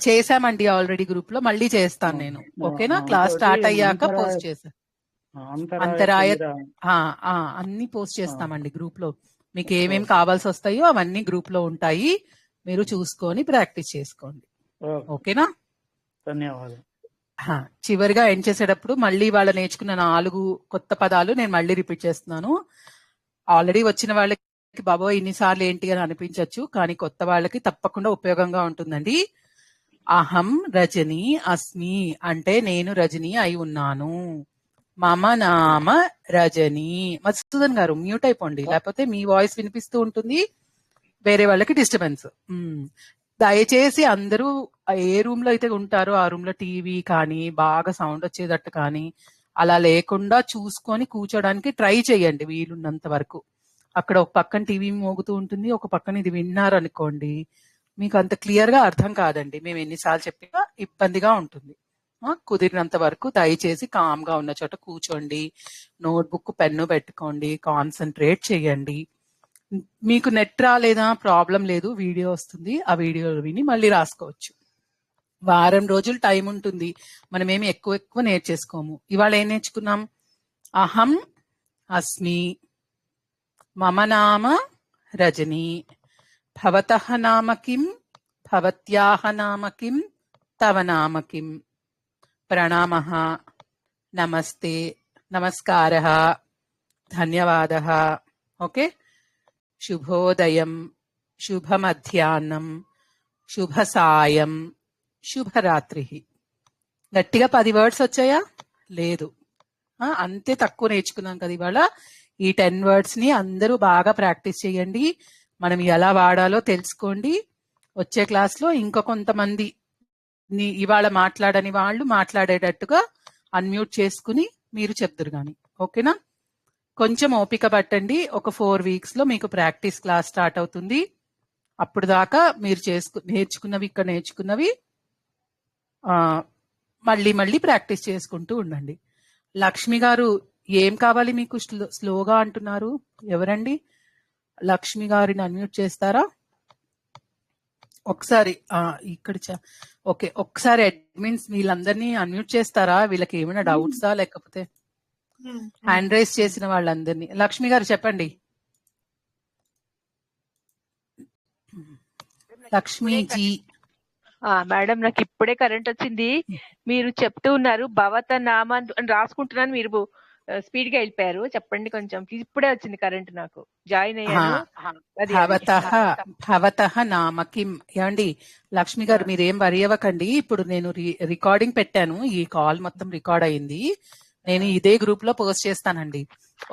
చేశామండి ఆల్రెడీ గ్రూప్ లో. మళ్ళీ చేస్తాను నేను. ఓకేనా? క్లాస్ స్టార్ట్ అయ్యాక పోస్ట్ చేశాను. అంతరాయ అన్ని పోస్ట్ చేస్తామండి గ్రూప్ లో. మీకు ఏమేమి కావాల్సి వస్తాయో అవన్నీ గ్రూప్ లో ఉంటాయి. మీరు చూసుకొని ప్రాక్టీస్ చేసుకోండి. ఓకేనా? ధన్యవాదాలు. చివరిగా ఎండ్ చేసేటప్పుడు మళ్ళీ వాళ్ళు నేర్చుకున్న 4 కొత్త పదాలు నేను మళ్ళీ రిపీట్ చేస్తున్నాను. ఆల్రెడీ వచ్చిన వాళ్ళకి బాబోయ్ ఇన్నిసార్లు ఏంటి అని అనిపించవచ్చు, కానీ కొత్త వాళ్ళకి తప్పకుండా ఉపయోగంగా ఉంటుందండి. అహం రజని అస్మి అంటే నేను రజని అయి ఉన్నాను. మమ నామ రజని. మధుసూదన్ గారు మ్యూట్ అయిపోండి, లేకపోతే మీ వాయిస్ వినిపిస్తూ ఉంటుంది, వేరే వాళ్ళకి డిస్టర్బెన్స్. దయచేసి అందరూ ఏ రూమ్ లో అయితే ఉంటారో ఆ రూమ్ లో టీవీ కానీ బాగా సౌండ్ వచ్చేటట్టు కానీ అలా లేకుండా చూసుకొని కూర్చోడానికి ట్రై చేయండి వీలున్నంత వరకు. అక్కడ ఒక పక్కన టీవీ మోగుతూ ఉంటుంది, ఒక పక్కన ఇది విన్నారు అనుకోండి, మీకు అంత క్లియర్ గా అర్థం కాదండి. మేము ఎన్నిసార్లు చెప్పినా ఇబ్బందిగా ఉంటుంది. కుదిరినంత వరకు దయచేసి కామ్ గా ఉన్న చోట కూర్చోండి, నోట్బుక్ పెన్ను పెట్టుకోండి, కాన్సన్ట్రేట్ చేయండి. మీకు నెట్ రాలేదా ప్రాబ్లం లేదు, వీడియో వస్తుంది, ఆ వీడియో విని మళ్ళీ రాసుకోవచ్చు. వారం రోజులు టైం ఉంటుంది, మనమేమి ఎక్కువ నేర్చేసుకోము. ఇవాళ ఏం నేర్చుకున్నాం? అహం అస్మి, మమ నామ రజని, భవతః నామ కిం, భవత్యాః నామ కిం, తవ నామ కిం, ప్రణామః, నమస్తే, నమస్కారః, ధన్యవాదः. ఓకే, శుభోదయం, శుభ మధ్యాహ్నం, శుభ సాయం, శుభరాత్రి. గట్టిగా 10 వర్డ్స్ వచ్చాయా? లేదు, అంతే తక్కువ నేర్చుకున్నాం కదా ఇవాళ. ఈ 10 వర్డ్స్ ని అందరూ బాగా ప్రాక్టీస్ చేయండి. మనం ఎలా వాడాలో తెలుసుకోండి. వచ్చే క్లాస్ లో ఇంకా కొంతమంది ఇవాళ మాట్లాడని వాళ్ళు మాట్లాడేటట్టుగా అన్మ్యూట్ చేసుకుని మీరు చెప్తురు గాని. ఓకేనా? కొంచెం ఓపిక పట్టండి. ఒక 4 వీక్స్ లో మీకు ప్రాక్టీస్ క్లాస్ స్టార్ట్ అవుతుంది. అప్పుడు దాకా మీరు నేర్చుకున్నవి మళ్ళీ ప్రాక్టీస్ చేసుకుంటూ ఉండండి. లక్ష్మి గారు ఏం కావాలి మీకు? స్లోగా అంటున్నారు. ఎవరండి? లక్ష్మి గారిని అన్మ్యూట్ చేస్తారా ఒకసారి? ఇక్కడ ఓకే, ఒకసారి అడ్మిన్స్ వీళ్ళందరినీ అన్మ్యూట్ చేస్తారా? వీళ్ళకి ఏమైనా డౌట్సా, లేకపోతే హ్యాండ్ రైజ్ చేసిన వాళ్ళందరినీ? లక్ష్మి గారు చెప్పండి. లక్ష్మీజీ. మేడం, నాకు ఇప్పుడే కరెంట్ వచ్చింది. మీరు చెప్తూ ఉన్నారు భవత నామ అని రాసుకుంటున్నాను, మీరు స్పీడ్ గా వెళ్ళిపోయారు. చెప్పండి కొంచెం ప్లీజ్. ఇప్పుడే వచ్చింది కరెంట్, నాకు జాయిన్ అయ్యాను. భవతః నామ కిం. ఏమండి లక్ష్మి గారు, మీరేం వరి అవ్వకండి. ఇప్పుడు నేను రికార్డింగ్ పెట్టాను, ఈ కాల్ మొత్తం రికార్డ్ అయింది. నేను ఇదే గ్రూప్ లో పోస్ట్ చేస్తానండి.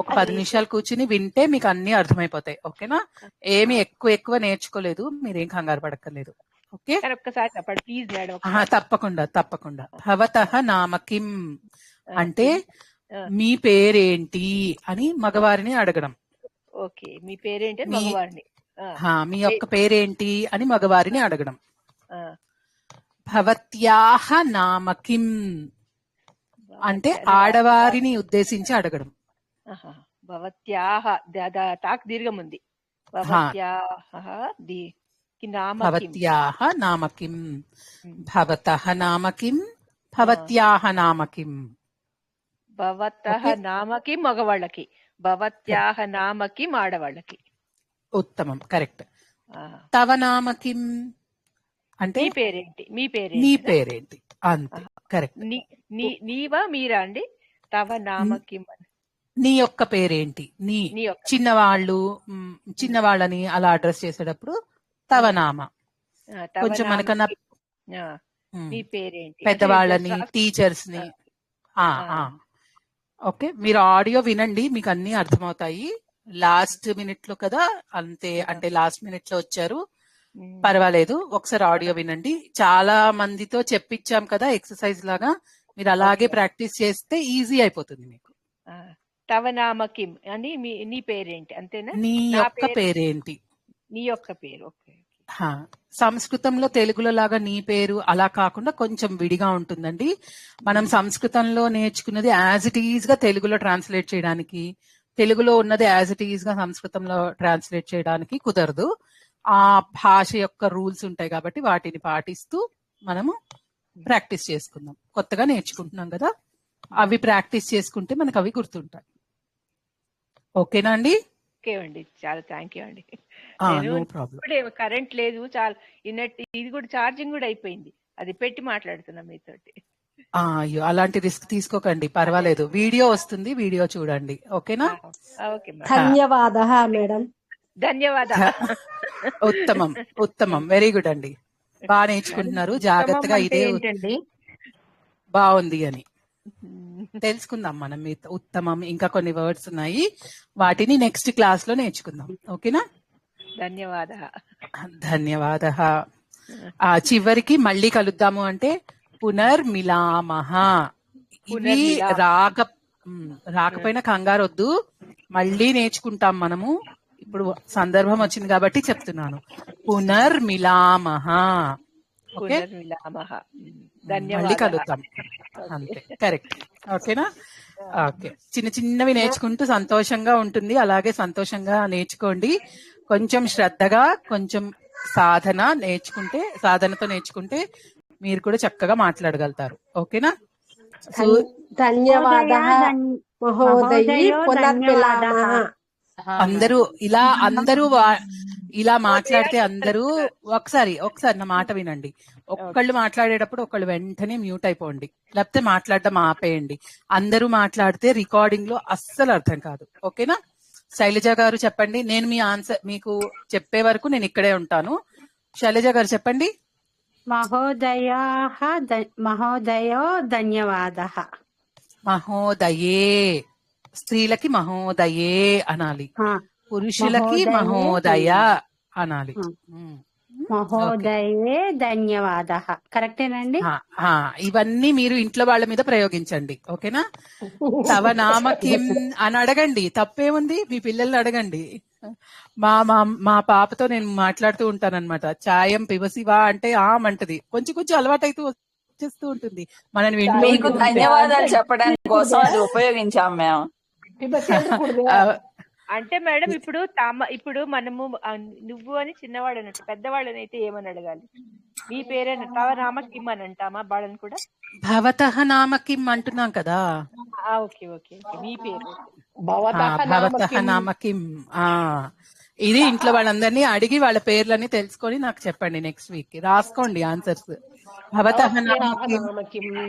ఒక 10 నిమిషాలు కూర్చుని వింటే మీకు అన్ని అర్థమైపోతాయి. ఓకేనా? ఏమి ఎక్కువ నేర్చుకోలేదు, మీరేం కంగారు పడక్కర్లేదు. ఓకే, ఒక్కసారి చెప్పండి ప్లీజ్ మేడం. తప్పకుండా. భవతః నామ కిం అంటే మీ పేరేంటి అని మగవారిని అడగడం. ఓకే, మీ పేరేంటి మగవారిని. మీ యొక్క పేరేంటి అని మగవారిని అడగడం. భవత్యాః నామ కిం అంటే ఆడవారిని ఉద్దేశించి అడగడం. భవత్యాః తాక్ దీర్ఘం ఉంది. భవత్యాః నామ కిం, భవతః నామ కిం, భవత్యాః నామ కిం. భవతః నామ కిం మగవాళ్ళకి, భవత్యాః నామ కిం ఆడవాళ్ళకి. ఉత్తమం, కరెక్ట్. తవ నామ కిం అంటే నీ పేరేంటి. అంతే, కరెక్ట్. నీవా మీరా అండి? తవ నామ కిం, నీ యొక్క పేరేంటి. చిన్నవాళ్ళని అలా అడ్రస్ చేసేటప్పుడు తవ నామ. కొంచెం మనకన్నా పెద్దవాళ్ళని, టీచర్స్ ని. ఓకే, మీరు ఆడియో వినండి, మీకు అన్ని అర్థమవుతాయి. లాస్ట్ మినిట్ లో కదా, అంతే, అంటే లాస్ట్ మినిట్ లో వచ్చారు, పర్వాలేదు. ఒకసారి ఆడియో వినండి. చాలా మందితో చెప్పించాం కదా ఎక్సర్సైజ్ లాగా, మీరు అలాగే ప్రాక్టీస్ చేస్తే ఈజీ అయిపోతుంది మీకు. తవ నామ కిం అని నీ పేరేంటి, అంతేనా? నీ యొక్క పేరేంటి. నీ యొక్క పేరు. ఓకే, సంస్కృతంలో తెలుగులో లాగా నీ పేరు అలా కాకుండా కొంచెం విడిగా ఉంటుందండి. మనం సంస్కృతంలో నేర్చుకున్నది యాజ్ ఇట్ ఈజ్ గా తెలుగులో ట్రాన్స్లేట్ చేయడానికి, తెలుగులో ఉన్నది యాజ్ ఇట్ ఈజ్ గా సంస్కృతంలో ట్రాన్స్లేట్ చేయడానికి కుదరదు. ఆ భాష యొక్క రూల్స్ ఉంటాయి కాబట్టి వాటిని పాటిస్తూ మనము ప్రాక్టీస్ చేసుకుందాం. కొత్తగా నేర్చుకుంటున్నాం కదా, అవి ప్రాక్టీస్ చేసుకుంటే మనకు అవి గుర్తుంటాయి. ఓకేనా అండి? ఓకే అండి, చాలా థ్యాంక్ యూ అండి. No problem. ఇప్పుడే కరెంట్ లేదు, చాలా ఇది కూడా ఛార్జింగ్ కూడా అయిపోయింది, అది పెట్టి మాట్లాడుతున్నా మీతోటి. అయ్యో అలాంటి రిస్క్ తీసుకోకండి, పర్వాలేదు. వీడియో వస్తుంది, వీడియో చూడండి. ఓకేనా? ఓకే ధన్యవాద మేడం. ధన్యవాద. ఉత్తమం ఉత్తమం, వెరీ గుడ్ అండి. బాగా నేర్చుకుంటున్నారు, జాగ్రత్తగా. ఇదే బాగుంది అని తెలుసుకుందాం మనం. ఉత్తమం ఇంకా కొన్ని వర్డ్స్ ఉన్నాయి, వాటిని నెక్స్ట్ క్లాస్ లో నేర్చుకుందాం. ఓకేనా? ధన్యవాద. ధన్యవాద. చివరికి మళ్ళీ కలుద్దాము అంటే పునర్మిలామహ. ఇవి రాకపోయినా కంగారు వద్దు, మళ్ళీ నేర్చుకుంటాం మనము. ఇప్పుడు సందర్భం వచ్చింది కాబట్టి చెప్తున్నాను. పునర్మిలామహ. ఓకే, మళ్ళీ కలుద్దాం, అంతే. కరెక్ట్. ఓకేనా? ఓకే, చిన్న చిన్నవి నేర్చుకుంటూ సంతోషంగా ఉంటుంది. అలాగే సంతోషంగా నేర్చుకోండి. కొంచెం శ్రద్ధగా, కొంచెం సాధనతో నేర్చుకుంటే మీరు కూడా చక్కగా మాట్లాడగలుగుతారు. ఓకేనా? ధన్యవాద మహోదయి. పునర్మిలామః. అందరూ ఇలా మాట్లాడితే అందరూ ఒకసారి నా మాట వినండి. ఒక్కళ్ళు మాట్లాడేటప్పుడు ఒకళ్ళు వెంటనే మ్యూట్ అయిపోండి, లేకపోతే మాట్లాడడం ఆపేయండి. అందరూ మాట్లాడితే రికార్డింగ్ లో అస్సలు అర్థం కాదు. ఓకేనా? శైలజ గారు చెప్పండి. నేను మీ ఆన్సర్ మీకు చెప్పే వరకు నేను ఇక్కడే ఉంటాను. శైలజ గారు చెప్పండి. మహోదయో ధన్యవాదః. మహోదయే. స్త్రీలకి మహోదయే అనాలి, పురుషులకి మహోదయ అనాలి. మహోదయే ధన్యవాదః. కరెక్టేనండి? ఇవన్నీ మీరు ఇంట్లో వాళ్ళ మీద ప్రయోగించండి. ఓకేనా? తవ నామ కిం అని అడగండి, తప్పేముంది? మీ పిల్లల్ని అడగండి. మా పాపతో నేను మాట్లాడుతూ ఉంటానన్నమాట. చాయం పివసివా అంటే అంటది. కొంచెం అలవాటైతూ వచ్చేస్తూ ఉంటుంది. మనం మీకు ధన్యవాదాలు చెప్పడానికి కోసం అది ఉపయోగించాం మేము. అంటే మేడం ఇప్పుడు మనము నువ్వు అని చిన్నవాడు అన్నట్టు, పెద్దవాళ్ళని అయితే ఏమని అడగాలి? మీ పేరైనా తవ నామ కిమ్ అని అంటామా వాళ్ళని కూడా? భవతః నామ కిమ్ అంటున్నాం కదా. ఓకే ఓకే, మీ పేరు భవతః నామ కిమ్. ఇది ఇంట్లో వాళ్ళందరినీ అడిగి వాళ్ళ పేర్లని తెలుసుకొని నాకు చెప్పండి. నెక్స్ట్ వీక్ రాసుకోండి ఆన్సర్స్. భవతః నామ కిమ్,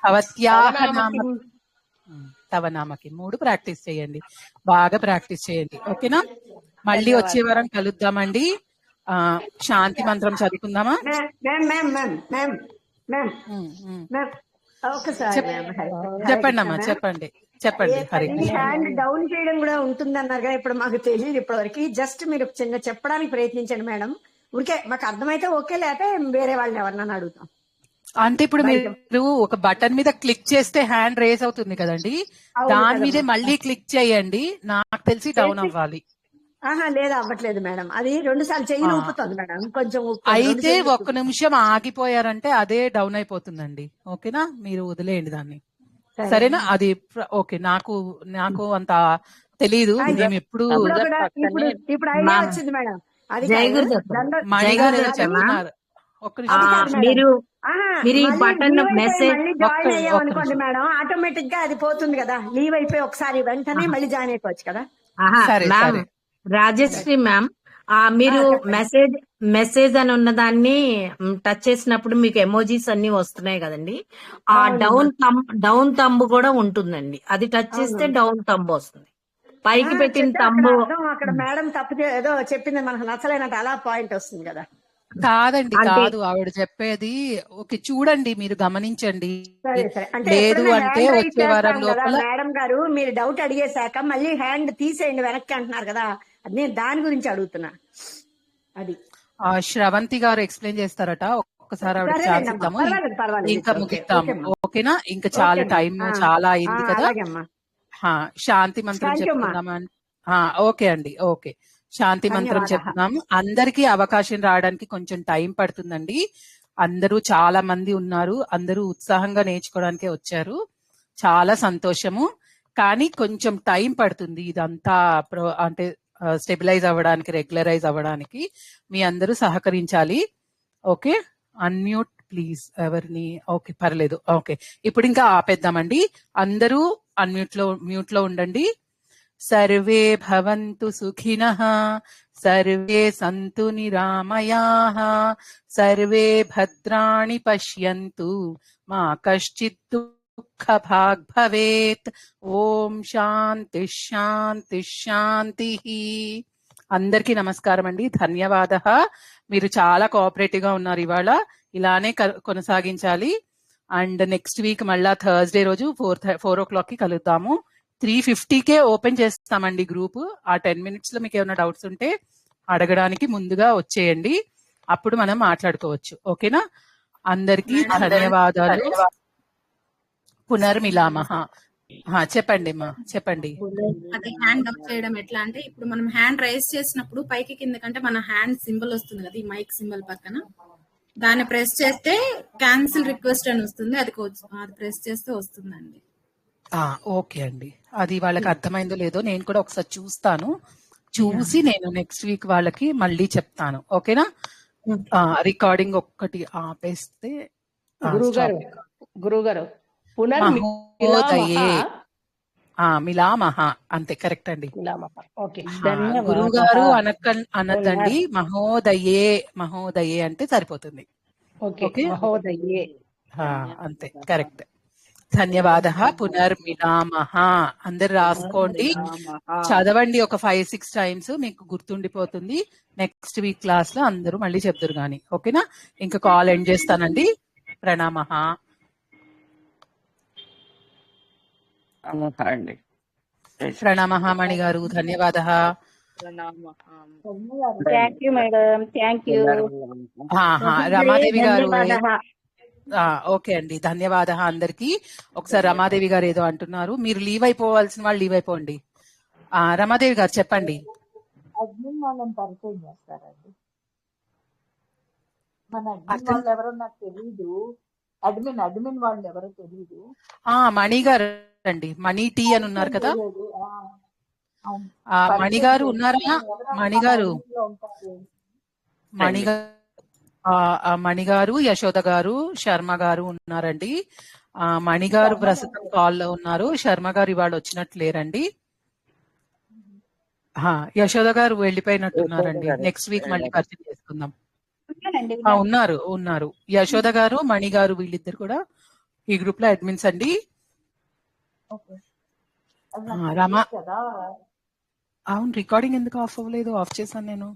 భవత్యాః నామ, తవ నామకి. 3 ప్రాక్టీస్ చేయండి, బాగా ప్రాక్టీస్ చేయండి. ఓకేనా? మళ్ళీ వచ్చే వారం కలుద్దామండి. శాంతి మంత్రం చదువుకుందామా? చెప్పండి అమ్మా, చెప్పండి. హ్యాండ్ డౌన్ చేయడం కూడా ఉంటుంది అన్నారు కదా, ఇప్పుడు మాకు తెలియదు ఇప్పటివరకు. జస్ట్ మీరు చిన్న చెప్పడానికి ప్రయత్నించండి మేడం. ఊరికే మాకు అర్థమైతే ఓకే, లేకపోతే వేరే వాళ్ళని ఎవరినైనా అడుగుతాం. అంటే ఇప్పుడు మీరు ఒక బటన్ మీద క్లిక్ చేస్తే హ్యాండ్ రేస్ అవుతుంది కదండి, దాని మీదే మళ్ళీ క్లిక్ చేయండి. నాకు తెలిసి డౌన్ అవ్వాలి. లేదు, అవ్వట్లేదు మేడం. అది 2 సార్లు చెయ్యి ఊపుతుంది మేడం. కొంచెం అయితే 1 నిమిషం ఆగిపోయారంటే అదే డౌన్ అయిపోతుందండి. ఓకేనా? మీరు వదిలేయండి దాన్ని, సరేనా? అది ఓకే. నాకు అంత తెలీదు. మేము ఎప్పుడు ఇప్పుడు ఐడియా వచ్చింది మేడం. అది మణిగారు చెప్తున్నారు. మీరు ఈ బటన్ మెసేజ్ జాయిన్ అయ్యాం అనుకోండి మేడం, ఆటోమేటిక్ గా అది పోతుంది కదా. లీవ్ అయిపోయి ఒకసారి వెంటనే మళ్ళీ జాయిన్ అయిపోవచ్చు కదా. రాజశ్రీ మ్యామ్, మీరు మెసేజ్ అని ఉన్న దాన్ని టచ్ చేసినప్పుడు మీకు ఎమోజీస్ అన్ని వస్తున్నాయి కదండి. ఆ డౌన్ తంబు కూడా ఉంటుందండి. అది టచ్ చేస్తే డౌన్ తంబు వస్తుంది. పైకి పెట్టిన తంబు అక్కడ మేడం తప్పు ఏదో చెప్పింది మనకు నచ్చలేనట్టు అలా పాయింట్ వస్తుంది కదా. కాదండి, కాదు ఆవిడ చెప్పేది. ఓకే, చూడండి, మీరు గమనించండి. లేదు అంటే వచ్చే వారం లోపల. మేడం గారు మీరు డౌట్ అడిగేశాక మళ్ళీ హ్యాండ్ తీసేయండి వెనక్కి అంటున్నారు కదా, నేను దాని గురించి అడుగుతున్నా. అది శ్రవంతి గారు ఎక్స్ప్లెయిన్ చేస్తారట. ఒక్కసారి ఆవిడ ఛాన్స్ ఇద్దాము, ఇంకా ముగిస్తాము. ఓకేనా? ఇంకా చాలా టైం చాలా అయింది కదా. శాంతి మంత్రం చెప్పుకుందామా? ఓకే అండి, ఓకే. శాంతి మంత్రం ధన్యవాదాలు. చెప్తున్నాం. అందరికీ అవకాశం రావడానికి కొంచెం టైం పడుతుందండి. అందరూ చాలా మంది ఉన్నారు, అందరూ ఉత్సాహంగా నేర్చుకోవడానికే వచ్చారు. చాలా సంతోషము. కానీ కొంచెం టైం పడుతుంది ఇదంతా అంటే స్టెబిలైజ్ అవ్వడానికి, రెగ్యులరైజ్ అవ్వడానికి. మీ అందరూ సహకరించాలి. ఓకే, అన్మ్యూట్ ప్లీజ్ ఎవరిని. ఓకే, పర్లేదు. ఓకే, ఇప్పుడు ఇంకా ఆపేద్దామండి. అందరూ మ్యూట్ లో ఉండండి. సర్వే భవంతు సుఖినః, సర్వే సంతు నిరామయాః, సర్వే భద్రాణి పశ్యంతు, మా కశ్చిత్ దుఃఖభాగ్ భవేత్. ఓం శాంతి శాంతి శాంతి. అందరికీ నమస్కారం అండి. ధన్యవాదః. మీరు చాలా కోఆపరేటివ్ గా ఉన్నారు. ఇవాళ ఇలానే కొనసాగించాలి. అండ్ నెక్స్ట్ వీక్ మళ్ళా థర్స్డే రోజు 4 o'clock కి కలుద్దాము. 3:50కే ఓపెన్ చేస్తామండి గ్రూప్. ఆ 10 minutes లో మీకు ఏమైనా డౌట్స్ ఉంటే అడగడానికి ముందుగా వచ్చేయండి, అప్పుడు మనం మాట్లాడుకోవచ్చు. ఓకేనా? అందరికీ ధన్యవాదాలు. పునర్మిలామః. చెప్పండి అమ్మా, చెప్పండి. అది హ్యాండ్ అప్ చేయడం ఎట్లా అంటే, ఇప్పుడు మనం హ్యాండ్ రైజ్ చేసినప్పుడు పైకి కిందకంటే మన హ్యాండ్ సింబల్ వస్తుంది కదా, ఈ మైక్ సింబల్ పక్కన, దాన్ని ప్రెస్ చేస్తే క్యాన్సిల్ రిక్వెస్ట్ అని వస్తుంది. అది ప్రెస్ చేస్తే వస్తుందండి. ఓకే అండి, అది వాళ్ళకి అర్థమైందో లేదో నేను కూడా ఒకసారి చూస్తాను. చూసి నేను నెక్స్ట్ వీక్ వాళ్ళకి మళ్ళీ చెప్తాను. ఓకేనా? రికార్డింగ్ ఒక్కటి ఆపేస్తే. గురుగారు మహోదయే మిలామహ, అంతే, కరెక్ట్ అండి. గురువు గారు అనద్దండి, మహోదయే. మహోదయే అంటే సరిపోతుంది. ఓకే, అంతే, కరెక్ట్. ధన్యవాదః. పునర్మిలామః. అందరు రాసుకోండి, చదవండి ఒక 5-6 times, మీకు గుర్తుండిపోతుంది. నెక్స్ట్ వీక్ క్లాస్ లో అందరూ మళ్ళీ చెప్తారు గాని. ఓకేనా? ఇంకా కాల్ ఎండ్ చేస్తానండి. ప్రణామః. ప్రణామః మణి గారు, ధన్యవాదః. Thank you madam, thank you. Ramadevi గారు, ఓకే అండి, ధన్యవాదః అందరికి. ఒకసారి రమాదేవి గారు ఏదో అంటున్నారు. మీరు లీవ్ అయిపోవాల్సిన వాళ్ళు లీవ్ అయిపోండి. రమాదేవి గారు చెప్పండి. అడ్మిన్ వాళ్ళని పరిచయం చేస్తారండి. మన అడ్మిన్ వాళ్ళు ఎవరో నాకు తెలియదు. అడ్మిన్ వాళ్ళు ఎవరో తెలియదు. మణి గారు అండి, మణి టీ అని ఉన్నారు కదా. మణి గారు ఉన్నారా? మణి గారు, యశోద గారు, శర్మ గారు ఉన్నారండి. మణి గారు ప్రస్తుతం కాల్ లో ఉన్నారు. శర్మ గారు ఇవాళ వచ్చినట్లు లేరండి. యశోద గారు వెళ్ళిపోయినట్టున్నారండి. నెక్స్ట్ వీక్ మళ్ళీ పరిచయం చేసుకుందాం. ఉన్నారు యశోద గారు, మణి గారు, వీళ్ళిద్దరు కూడా ఈ గ్రూప్ లో అడ్మిన్స్ అండి. అవును, రికార్డింగ్ ఎందుకు ఆఫ్ అవ్వలేదు? ఆఫ్ చేశాను నేను.